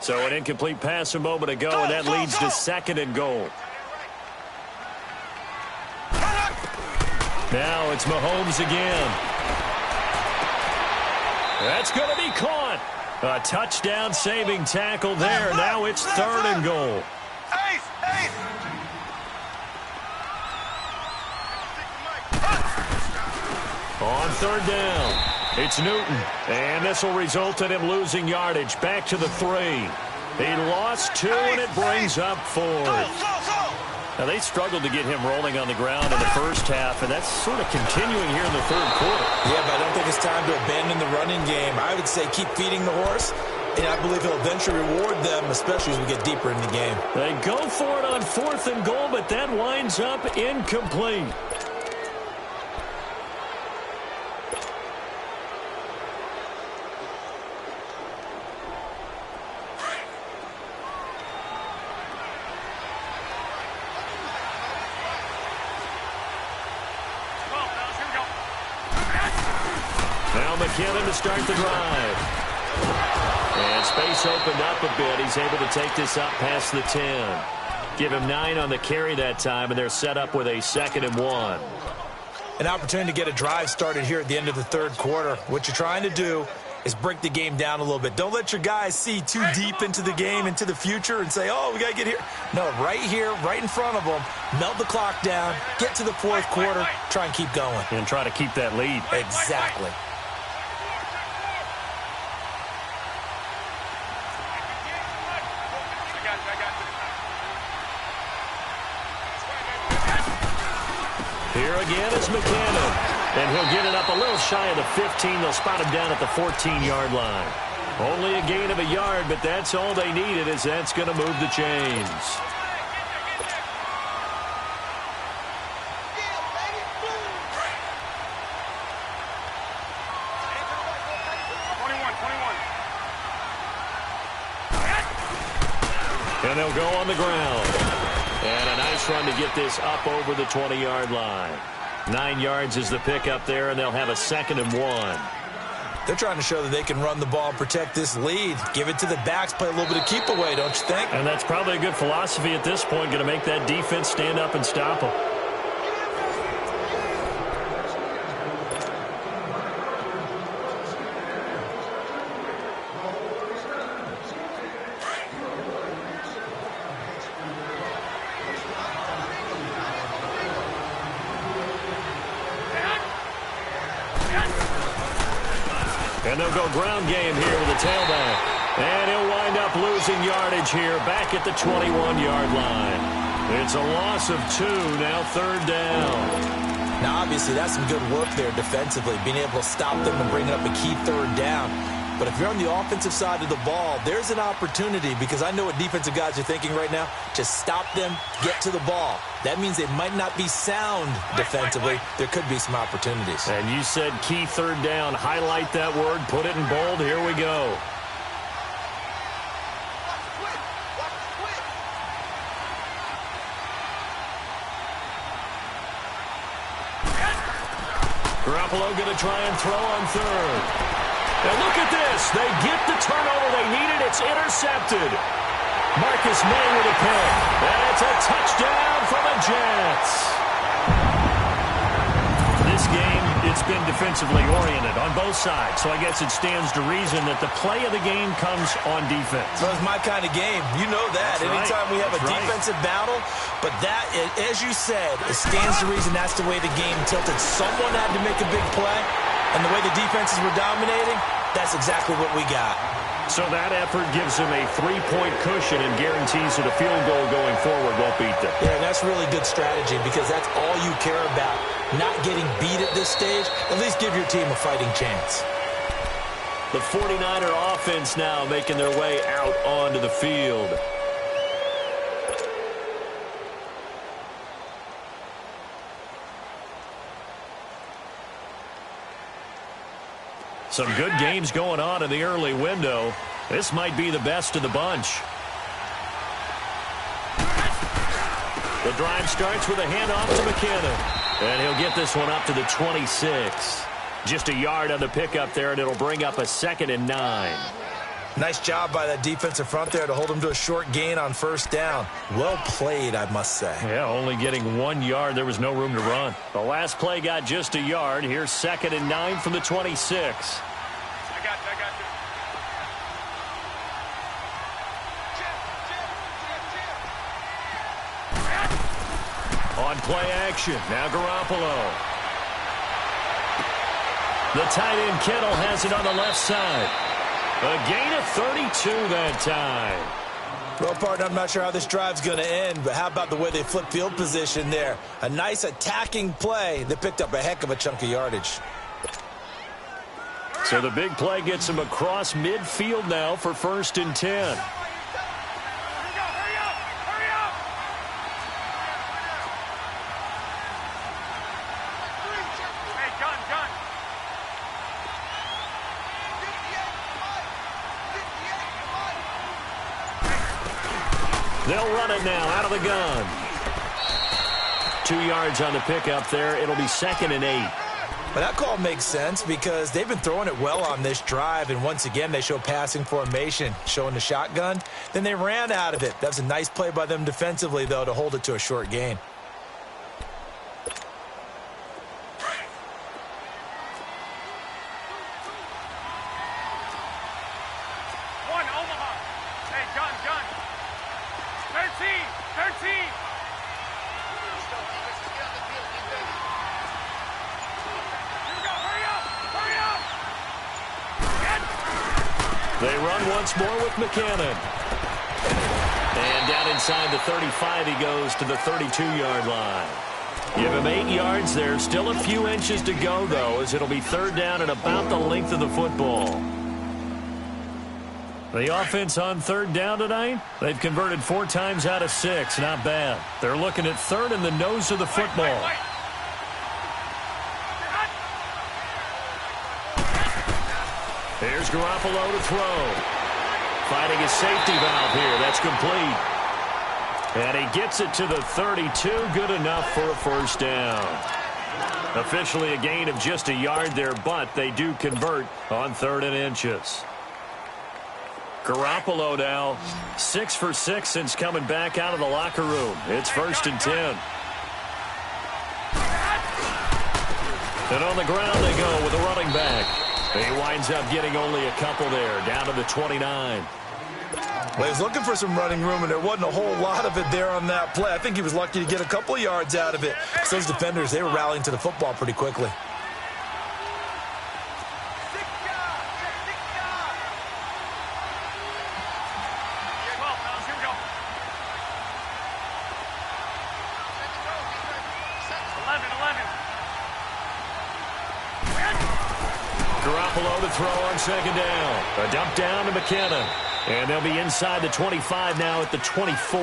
So an incomplete pass a moment ago, and that leads to 2nd and goal. Now it's Mahomes again. That's going to be caught. A touchdown-saving tackle there. Now it's 3rd and goal. On 3rd down, it's Newton. And this will result in him losing yardage. Back to the 3. He lost 2, and it brings up 4th. Now, they struggled to get him rolling on the ground in the first half, and that's sort of continuing here in the 3rd quarter. Yeah, but I don't think it's time to abandon the running game. I would say keep feeding the horse, and I believe he'll eventually reward them, especially as we get deeper in the game. They go for it on 4th and goal, but that winds up incomplete. McKinnon to start the drive. And space opened up a bit. He's able to take this up past the 10. Give him 9 on the carry that time, and they're set up with a 2nd and 1. An opportunity to get a drive started here at the end of the 3rd quarter. What you're trying to do is break the game down a little bit. Don't let your guys see too deep into the game, into the future, and say, oh, we got to get here. No, right here, right in front of them, melt the clock down, get to the 4th quarter, try and keep going. And try to keep that lead. Exactly. Here again is McKinnon. And he'll get it up a little shy of the 15. They'll spot him down at the 14-yard line. Only a gain of a yard, but that's all they needed, as that's going to move the chains. And they'll go on the ground. And a nice run to get this up over the 20-yard line. 9 yards is the pickup there, and they'll have a 2nd and 1. They're trying to show that they can run the ball and protect this lead. Give it to the backs, play a little bit of keep away, don't you think? And that's probably a good philosophy at this point, going to make that defense stand up and stop them. And they'll go ground game here with a tailback. And he'll wind up losing yardage here back at the 21-yard line. It's a loss of 2, now third down. Now, obviously, that's some good work there defensively, being able to stop them and bring up a key third down. But if you're on the offensive side of the ball, there's an opportunity, because I know what defensive guys are thinking right now. Just stop them, get to the ball. That means they might not be sound defensively. There could be some opportunities. And you said key third down. Highlight that word, put it in bold. Here we go. Garoppolo going to try and throw on third. And look at this. They get the turnover they needed. It's intercepted. Marcus May with a pick. And it's a touchdown for the Jets. This game, it's been defensively oriented on both sides. So I guess it stands to reason that the play of the game comes on defense. Well, it's my kind of game. You know that. That's Anytime right. we have a defensive battle. But that, as you said, it stands to reason that's the way the game tilted. Someone had to make a big play. And the way the defenses were dominating, that's exactly what we got. So that effort gives them a 3-point cushion and guarantees that a field goal going forward won't beat them. Yeah, and that's really good strategy, because that's all you care about. Not getting beat at this stage. At least give your team a fighting chance. The 49er offense now making their way out onto the field. Some good games going on in the early window. This might be the best of the bunch. The drive starts with a handoff to McKinnon. And he'll get this one up to the 26. Just a yard on the pickup there, and it'll bring up a 2nd and 9. Nice job by that defensive front there to hold him to a short gain on first down. Well played, I must say. Yeah, only getting 1 yard. There was no room to run. The last play got just a yard. Here's 2nd and 9 from the 26. I got you. On play action, now Garoppolo. The tight end Kittle has it on the left side. A gain of 32 that time. Well, partner, I'm not sure how this drive's going to end, but how about the way they flip field position there? A nice attacking play that picked up a heck of a chunk of yardage. So the big play gets him across midfield now for 1st and 10. They'll run it now out of the gun. 2 yards on the pickup there. It'll be 2nd and 8. But that call makes sense because they've been throwing it well on this drive, and once again they show passing formation, showing the shotgun. Then they ran out of it. That was a nice play by them defensively, though, to hold it to a short gain. They run once more with McKinnon. And down inside the 35, he goes to the 32-yard line. Give him 8 yards there. Still a few inches to go, though, as it'll be 3rd down and about the length of the football. The offense on 3rd down tonight, they've converted 4 times out of 6. Not bad. They're looking at 3rd in the nose of the football. Here's Garoppolo to throw. Finding his safety valve here. That's complete. And he gets it to the 32. Good enough for a 1st down. Officially a gain of just a yard there, but they do convert on 3rd and inches. Garoppolo now 6 for 6 since coming back out of the locker room. It's 1st and 10. And on the ground they go with a running back. He winds up getting only a couple there, down to the 29. Well, he was looking for some running room, and there wasn't a whole lot of it there on that play. I think he was lucky to get a couple of yards out of it. So those defenders, they were rallying to the football pretty quickly. Garoppolo to throw on second down. A dump down to McKinnon. And they'll be inside the 25 now at the 24.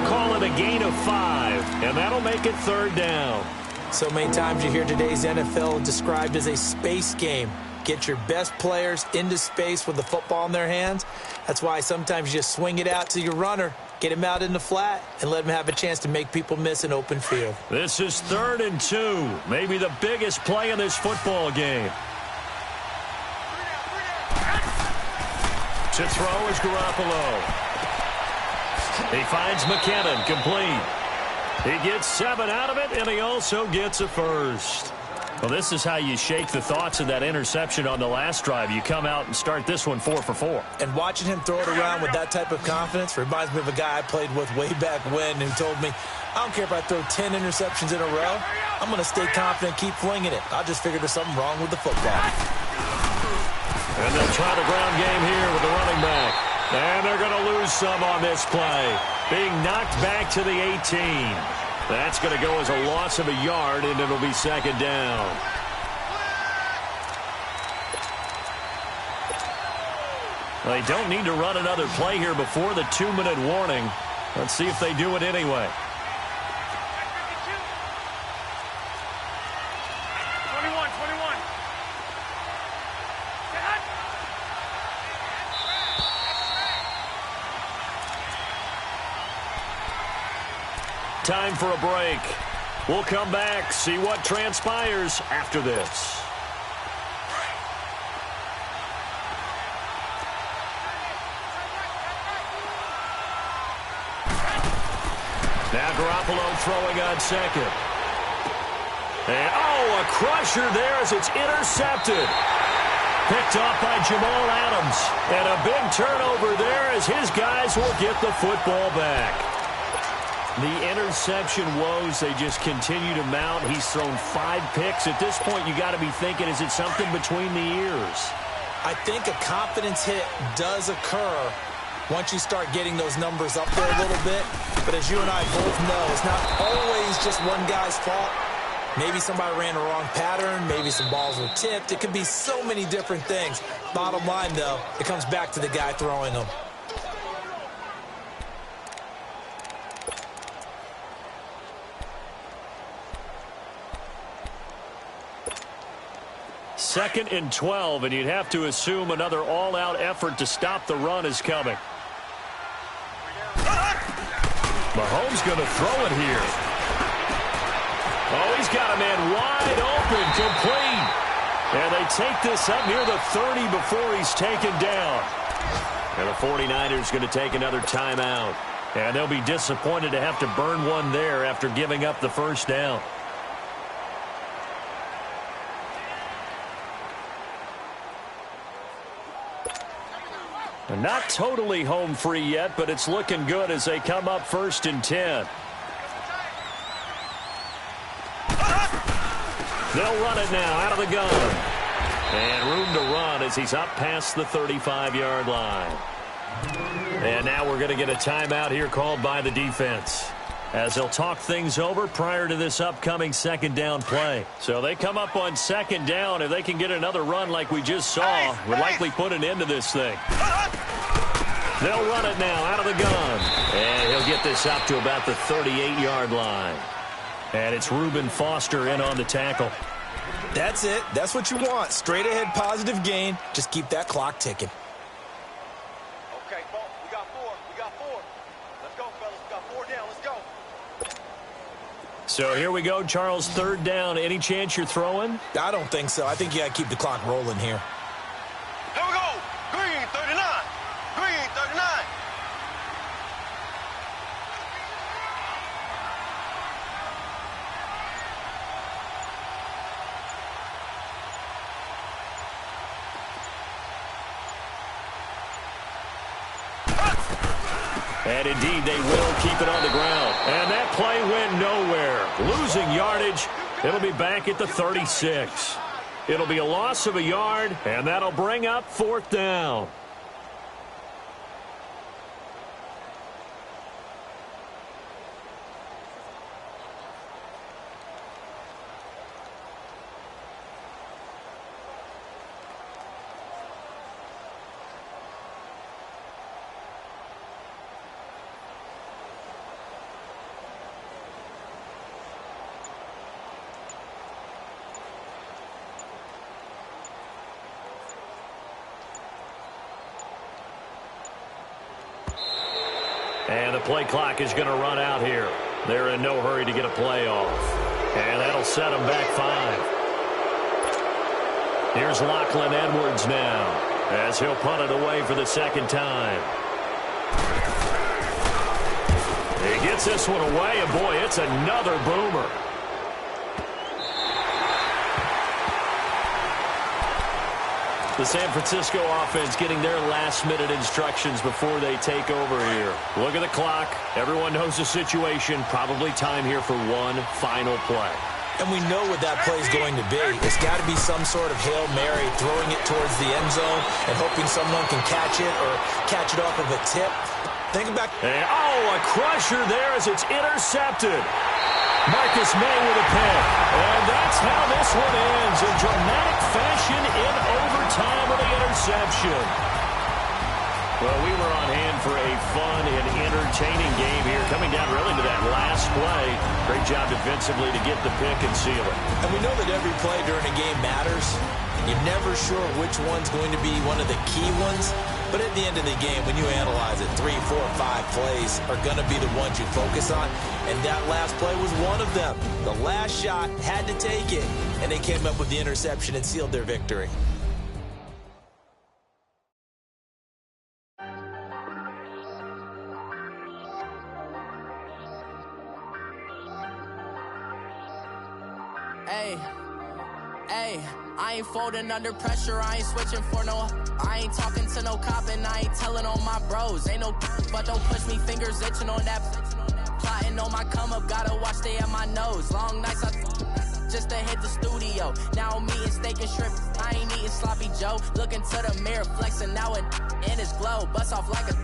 Call it a gain of 5, and that'll make it third down. So many times you hear today's NFL described as a space game. Get your best players into space with the football in their hands. That's why sometimes you just swing it out to your runner, get him out in the flat, and let him have a chance to make people miss an open field. This is 3rd and 2, maybe the biggest play in this football game. To throw is Garoppolo. He finds McKinnon, complete. He gets 7 out of it, and he also gets a first. Well, this is how you shake the thoughts of that interception on the last drive. You come out and start this one 4 for 4. And watching him throw it around with that type of confidence reminds me of a guy I played with way back when who told me, I don't care if I throw 10 interceptions in a row. I'm going to stay confident, keep flinging it. I just figured there's something wrong with the football. And they'll try the ground game here with the running back. And they're going to lose some on this play. Being knocked back to the 18. That's going to go as a loss of a yard, and it'll be second down. They don't need to run another play here before the 2-minute warning. Let's see if they do it anyway. 21. Time for a break. We'll come back, see what transpires after this. Now Garoppolo throwing on second. And, a crusher there as it's intercepted. Picked off by Jamal Adams. And a big turnover there as his guys will get the football back. The interception woes, they just continue to mount. He's thrown 5 picks. At this point, you got to be thinking, is it something between the ears? I think a confidence hit does occur once you start getting those numbers up there a little bit. But as you and I both know, it's not always just one guy's fault. Maybe somebody ran a wrong pattern. Maybe some balls were tipped. It could be so many different things. Bottom line, though, it comes back to the guy throwing them. Second and 12, and you'd have to assume another all-out effort to stop the run is coming. Mahomes going to throw it here. Oh, he's got a man wide open, complete. And they take this up near the 30 before he's taken down. And the 49ers going to take another timeout. And they'll be disappointed to have to burn one there after giving up the first down. Not totally home free yet, but it's looking good as they come up 1st and 10. They'll run it now out of the gun. And room to run as he's up past the 35-yard line. And now we're going to get a timeout here called by the defense, as they'll talk things over prior to this upcoming second down play. So they come up on second down. If they can get another run like we just saw, would likely put an end to this thing. They'll run it now out of the gun. And he'll get this up to about the 38-yard line. And it's Reuben Foster in on the tackle. That's it. That's what you want. Straight ahead positive gain. Just keep that clock ticking. Okay, we got 4. Let's go, fellas. We got 4 down. Let's go. So here we go, Charles, 3rd down. Any chance you're throwing? I don't think so. I think you got to keep the clock rolling here. Here we go. Green, 39. Green, 39. And indeed, they will keep it on the ground. And that play went nowhere. Losing yardage. It'll be back at the 36. It'll be a loss of a yard, and that'll bring up 4th down. And the play clock is going to run out here. They're in no hurry to get a play off. And that'll set them back 5. Here's Lachlan Edwards now as he'll punt it away for the second time. He gets this one away, and boy, it's another boomer. The San Francisco offense getting their last-minute instructions before they take over here. Look at the clock. Everyone knows the situation. Probably time here for one final play. And we know what that play is going to be. It's got to be some sort of Hail Mary, throwing it towards the end zone and hoping someone can catch it or catch it off of a tip. Think about... And, a crusher there as it's intercepted. Marcus May with a pick. And that's how this one ends. In dramatic fashion in overtime with the interception. Well, we were on hand for a fun and entertaining game here. Coming down really to that last play. Great job defensively to get the pick and seal it. And we know that every play during a game matters. You're never sure which one's going to be one of the key ones. But at the end of the game, when you analyze it, 3, 4, 5 plays are going to be the ones you focus on. And that last play was one of them. The last shot had to take it. And they came up with the interception and sealed their victory. Hey, I ain't folding under pressure, I ain't switching for no. I ain't talking to no cop and I ain't telling on my bros. Ain't no but don't push me, fingers itching on that. Plotting on my come up, gotta watch stay at my nose. Long nights just to hit the studio. Now I'm eating steak and shrimp, I ain't eating sloppy Joe. Looking to the mirror, flexing now and in his glow. Bust off like a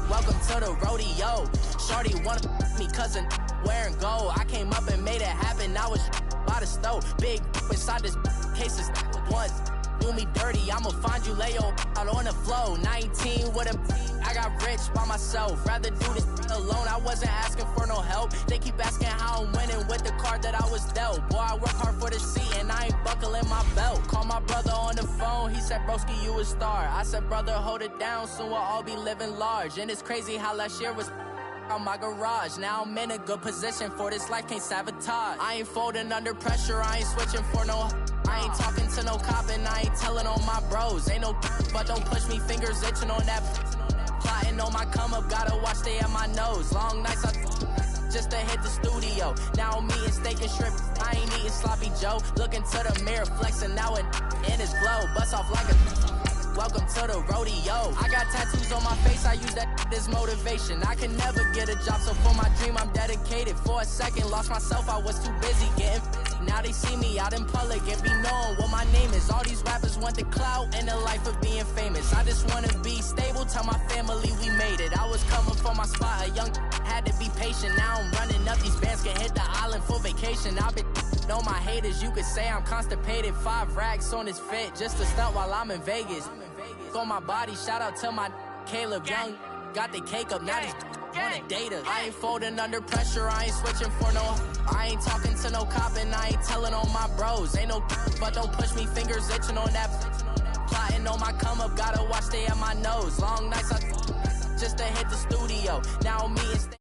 welcome to the rodeo. Shorty wanna me cousin wearing gold. I came up and made it happen, I was by the stove. Big inside this cases once do me dirty, I'ma find you lay out on the floor. 19 with a I got rich by myself, rather do this alone. I wasn't asking for no help, they keep asking how I'm winning with the card that I was dealt. Boy, I work hard for the seat and I ain't buckling my belt. Call my brother on the phone, he said broski you a star. I said brother hold it down, soon we'll all be living large. And it's crazy how last year was on my garage. Now I'm in a good position for this life, can't sabotage. I ain't folding under pressure, I ain't switching for no. I ain't talking to no cop and I ain't telling on my bros. Ain't no but don't push me, fingers itching on that. Plotting on my come up, gotta watch stay at my nose. Long nights just to hit the studio. Now I'm eating steak and shrimp, I ain't eating sloppy Joe. Looking to the mirror, flexing now and in his glow. Bust off like a welcome to the rodeo. I got tattoos on my face, I use that as motivation. I can never get a job, so for my dream I'm dedicated. For a second, lost myself, I was too busy getting busy. Now they see me out in public and be known what my name is. All these rappers want the clout and the life of being famous. I just wanna be stable, tell my family we made it. I was coming for my spot, a young had to be patient. Now I'm running up, these bands can hit the island for vacation. I've been on my haters, you could say I'm constipated. 5 racks on his fit, just to stunt while I'm in Vegas. On my body, shout out to my Caleb Young. Got the cake up, now these wanna date us. I ain't folding under pressure, I ain't switching for no. I ain't talking to no cop and I ain't telling on my bros. Ain't no but don't push me, fingers itching on that. Plotting on my come up, gotta watch stay at my nose. Long nights just to hit the studio. Now I'm eating steak.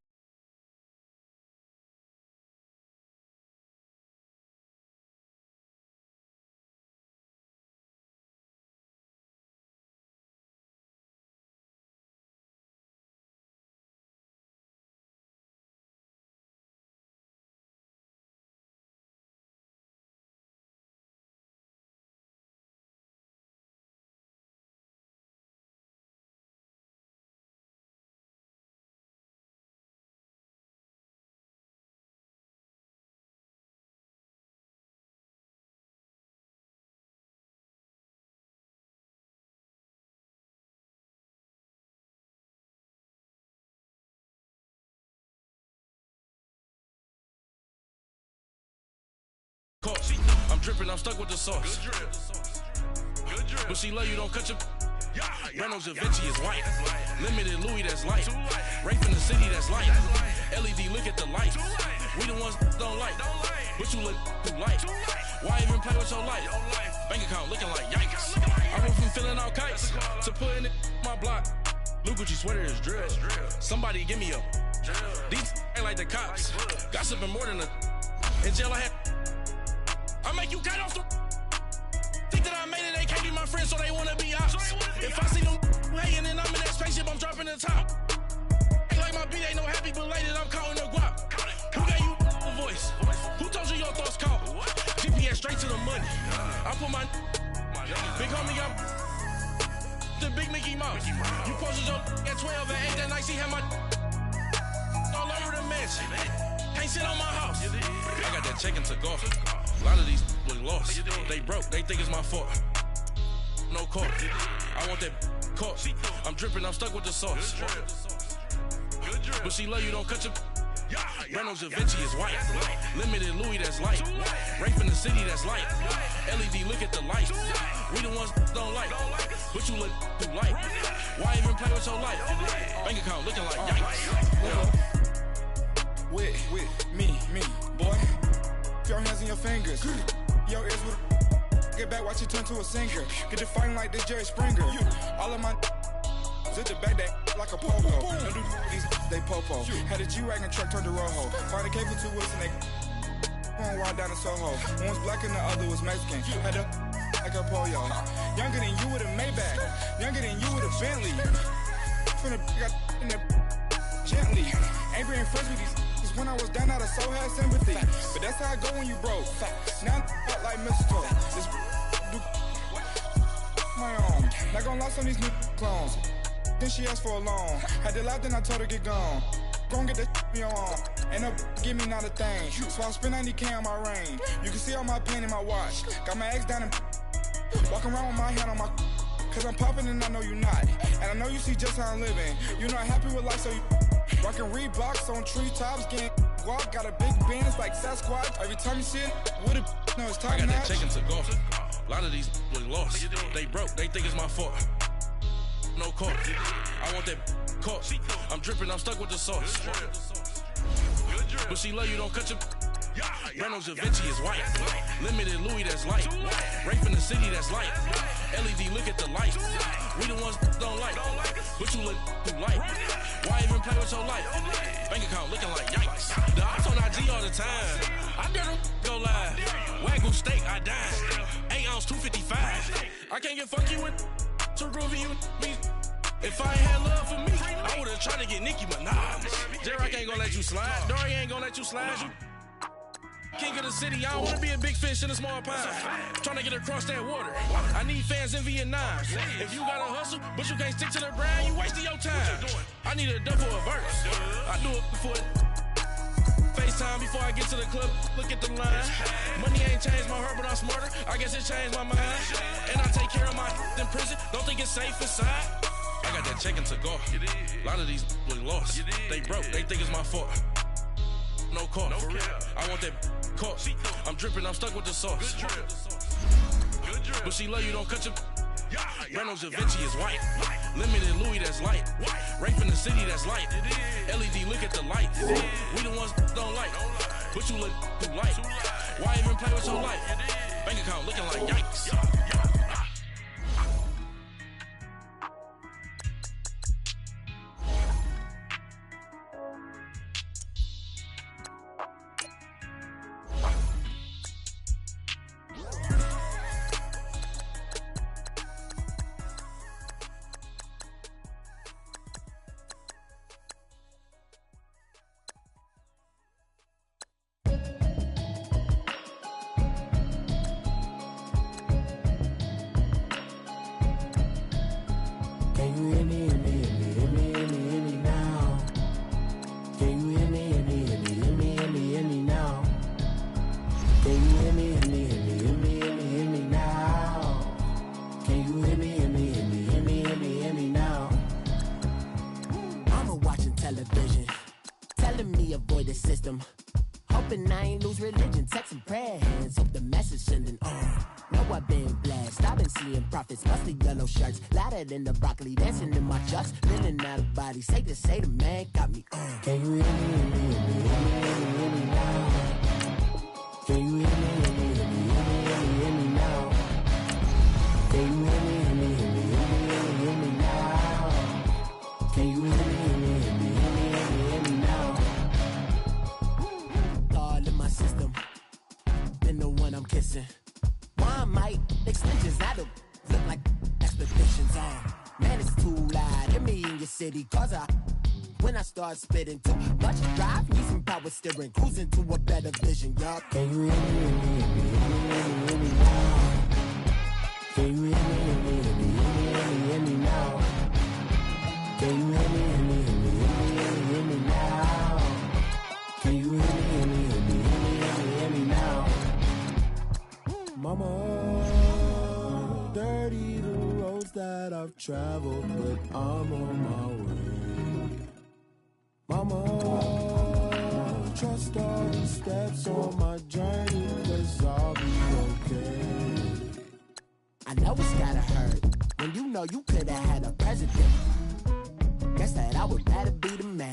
I'm dripping, I'm stuck with the sauce. Good drip. But she love you, don't cut your. Reynolds Da Vinci is white. Limited Louis, that's light. Rape in the city, that's light. LED, look at the light. We the ones don't like. But you look too light. Why even play with your life? Bank account looking like yikes. I went from filling out kites to putting it in my block. Blue Gucci sweater is drill. Somebody give me a. These ain't like the cops. Gossiping more than a. In jail I had. I make you cut off the. Think that I made it, they can't be my friends, so they wanna be ops. If I see them hating and I'm in that spaceship, I'm dropping the top. Ain't like my beat ain't no happy belated, I'm counting the guap. Who gave you a voice? Who told you your thoughts count? GPS straight to the money. I put my big homie got the big Mickey Mouse. You posted your at 12 and 8 that night, she had my all over the mansion. Can't sit on my house. I got that check into golf. A lot of these was lost. They broke, they think it's my fault. No call. I want that caught. I'm dripping, I'm stuck with the sauce. But she love you, don't cut your. Reynolds Da Vinci is white. Limited Louis, that's light. Rape in the city, that's light. LED, look at the light. We the ones don't like. But you look too light. Why even play with your life? Bank account looking like yikes. With me, boy. Your hands in your fingers. Your ears with get back, watch you turn to a singer. Get to fighting like this Jerry Springer. All of my zip the back that like a pogo. Don't do these they popo. Had a G-Wagon truck turned to Rojo. Find a cable 2 wheels and they going wild down in Soho. One was black and the other was Mexican. Had a like a pollo. Younger than you with a Maybach. Younger than you with a Bentley. From the got in the gently. Ain't been friends with these. When I was down out of soul had sympathy. But that's how I go when you broke. Now I'm out like mistletoe. This do my own. Not gonna lie on these new clones. Then she asked for a loan. Had to laugh, then I told her get gone. Gon' get that me on. Ain't no give me not a thing. So I spend 90K on my ring. You can see all my pain in my watch. Got my ex down and walking around with my hand on my. Cause I'm popping and I know you not. And I know you see just how I'm living. You're not happy with life, so you. Rockin' Reeboks on treetops, getting walk. Got a big bands like Sasquatch. Every time you see it, with a no, it's top notch. I got that check into golf. A lot of these was lost. They broke, they think it's my fault. No call. I want that caught. I'm dripping, I'm stuck with the sauce. But she love you, don't cut your. Reynolds Da Vinci is white. Limited Louis, that's light. Rape in the city, that's light. LED, look at the light. We the ones don't like. But you look too light. Why even play with your life? Bank account looking like yikes. The ops on IG all the time. I dare them go live. Wagyu steak, I dine. 8 ounce, 255. I can't get funky with too groovy you me. If I ain't had love for me, I would've tried to get Nicki Minaj. J-Rock ain't gonna let you slide. Dory ain't gonna let you slide. You king of the city, I don't wanna be a big fish in a small pond. Trying to get across that water. I need fans in Vietnam. If you gotta hustle, but you can't stick to the grind, you wasting your time. I need a double a verse. I do it before FaceTime before I get to the club. Look at the line. Money ain't changed my heart, but I'm smarter. I guess it changed my mind. And I take care of my in prison. Don't think it's safe inside. I got that check into golf. A lot of these was lost. They broke, they think it's my fault. No call. I want that caught. I'm dripping, I'm stuck with the sauce. But she love you, don't cut your. Reynolds Da Vinci is white. Limited Louis, that's light. Rape in the city, that's light. LED, look at the light. We the ones don't like. But you look too light. Why even play with your life? Bank account looking like yikes. In the broccoli, dancing in my chucks, feeling out of body. Say the man got me. Can you hear me, hear me, hear me, hear me now? Can you hear me, hear me, hear me, hear me now? Can you hear me, hear me, hear me, hear me now? city, cause when I start spitting too much drive, need some power steering, cruising to a better vision, y'all. Can you hear me, hear me now? Can you hear me now? Can you hear me now? Can you hear me now? Mama, dirty the roads that I've traveled, but I'm on my way. Mama, trust all the steps on my journey, 'cause I'll be okay. I know it's gotta hurt when you know you could've had a president. Guess that I would rather be the man.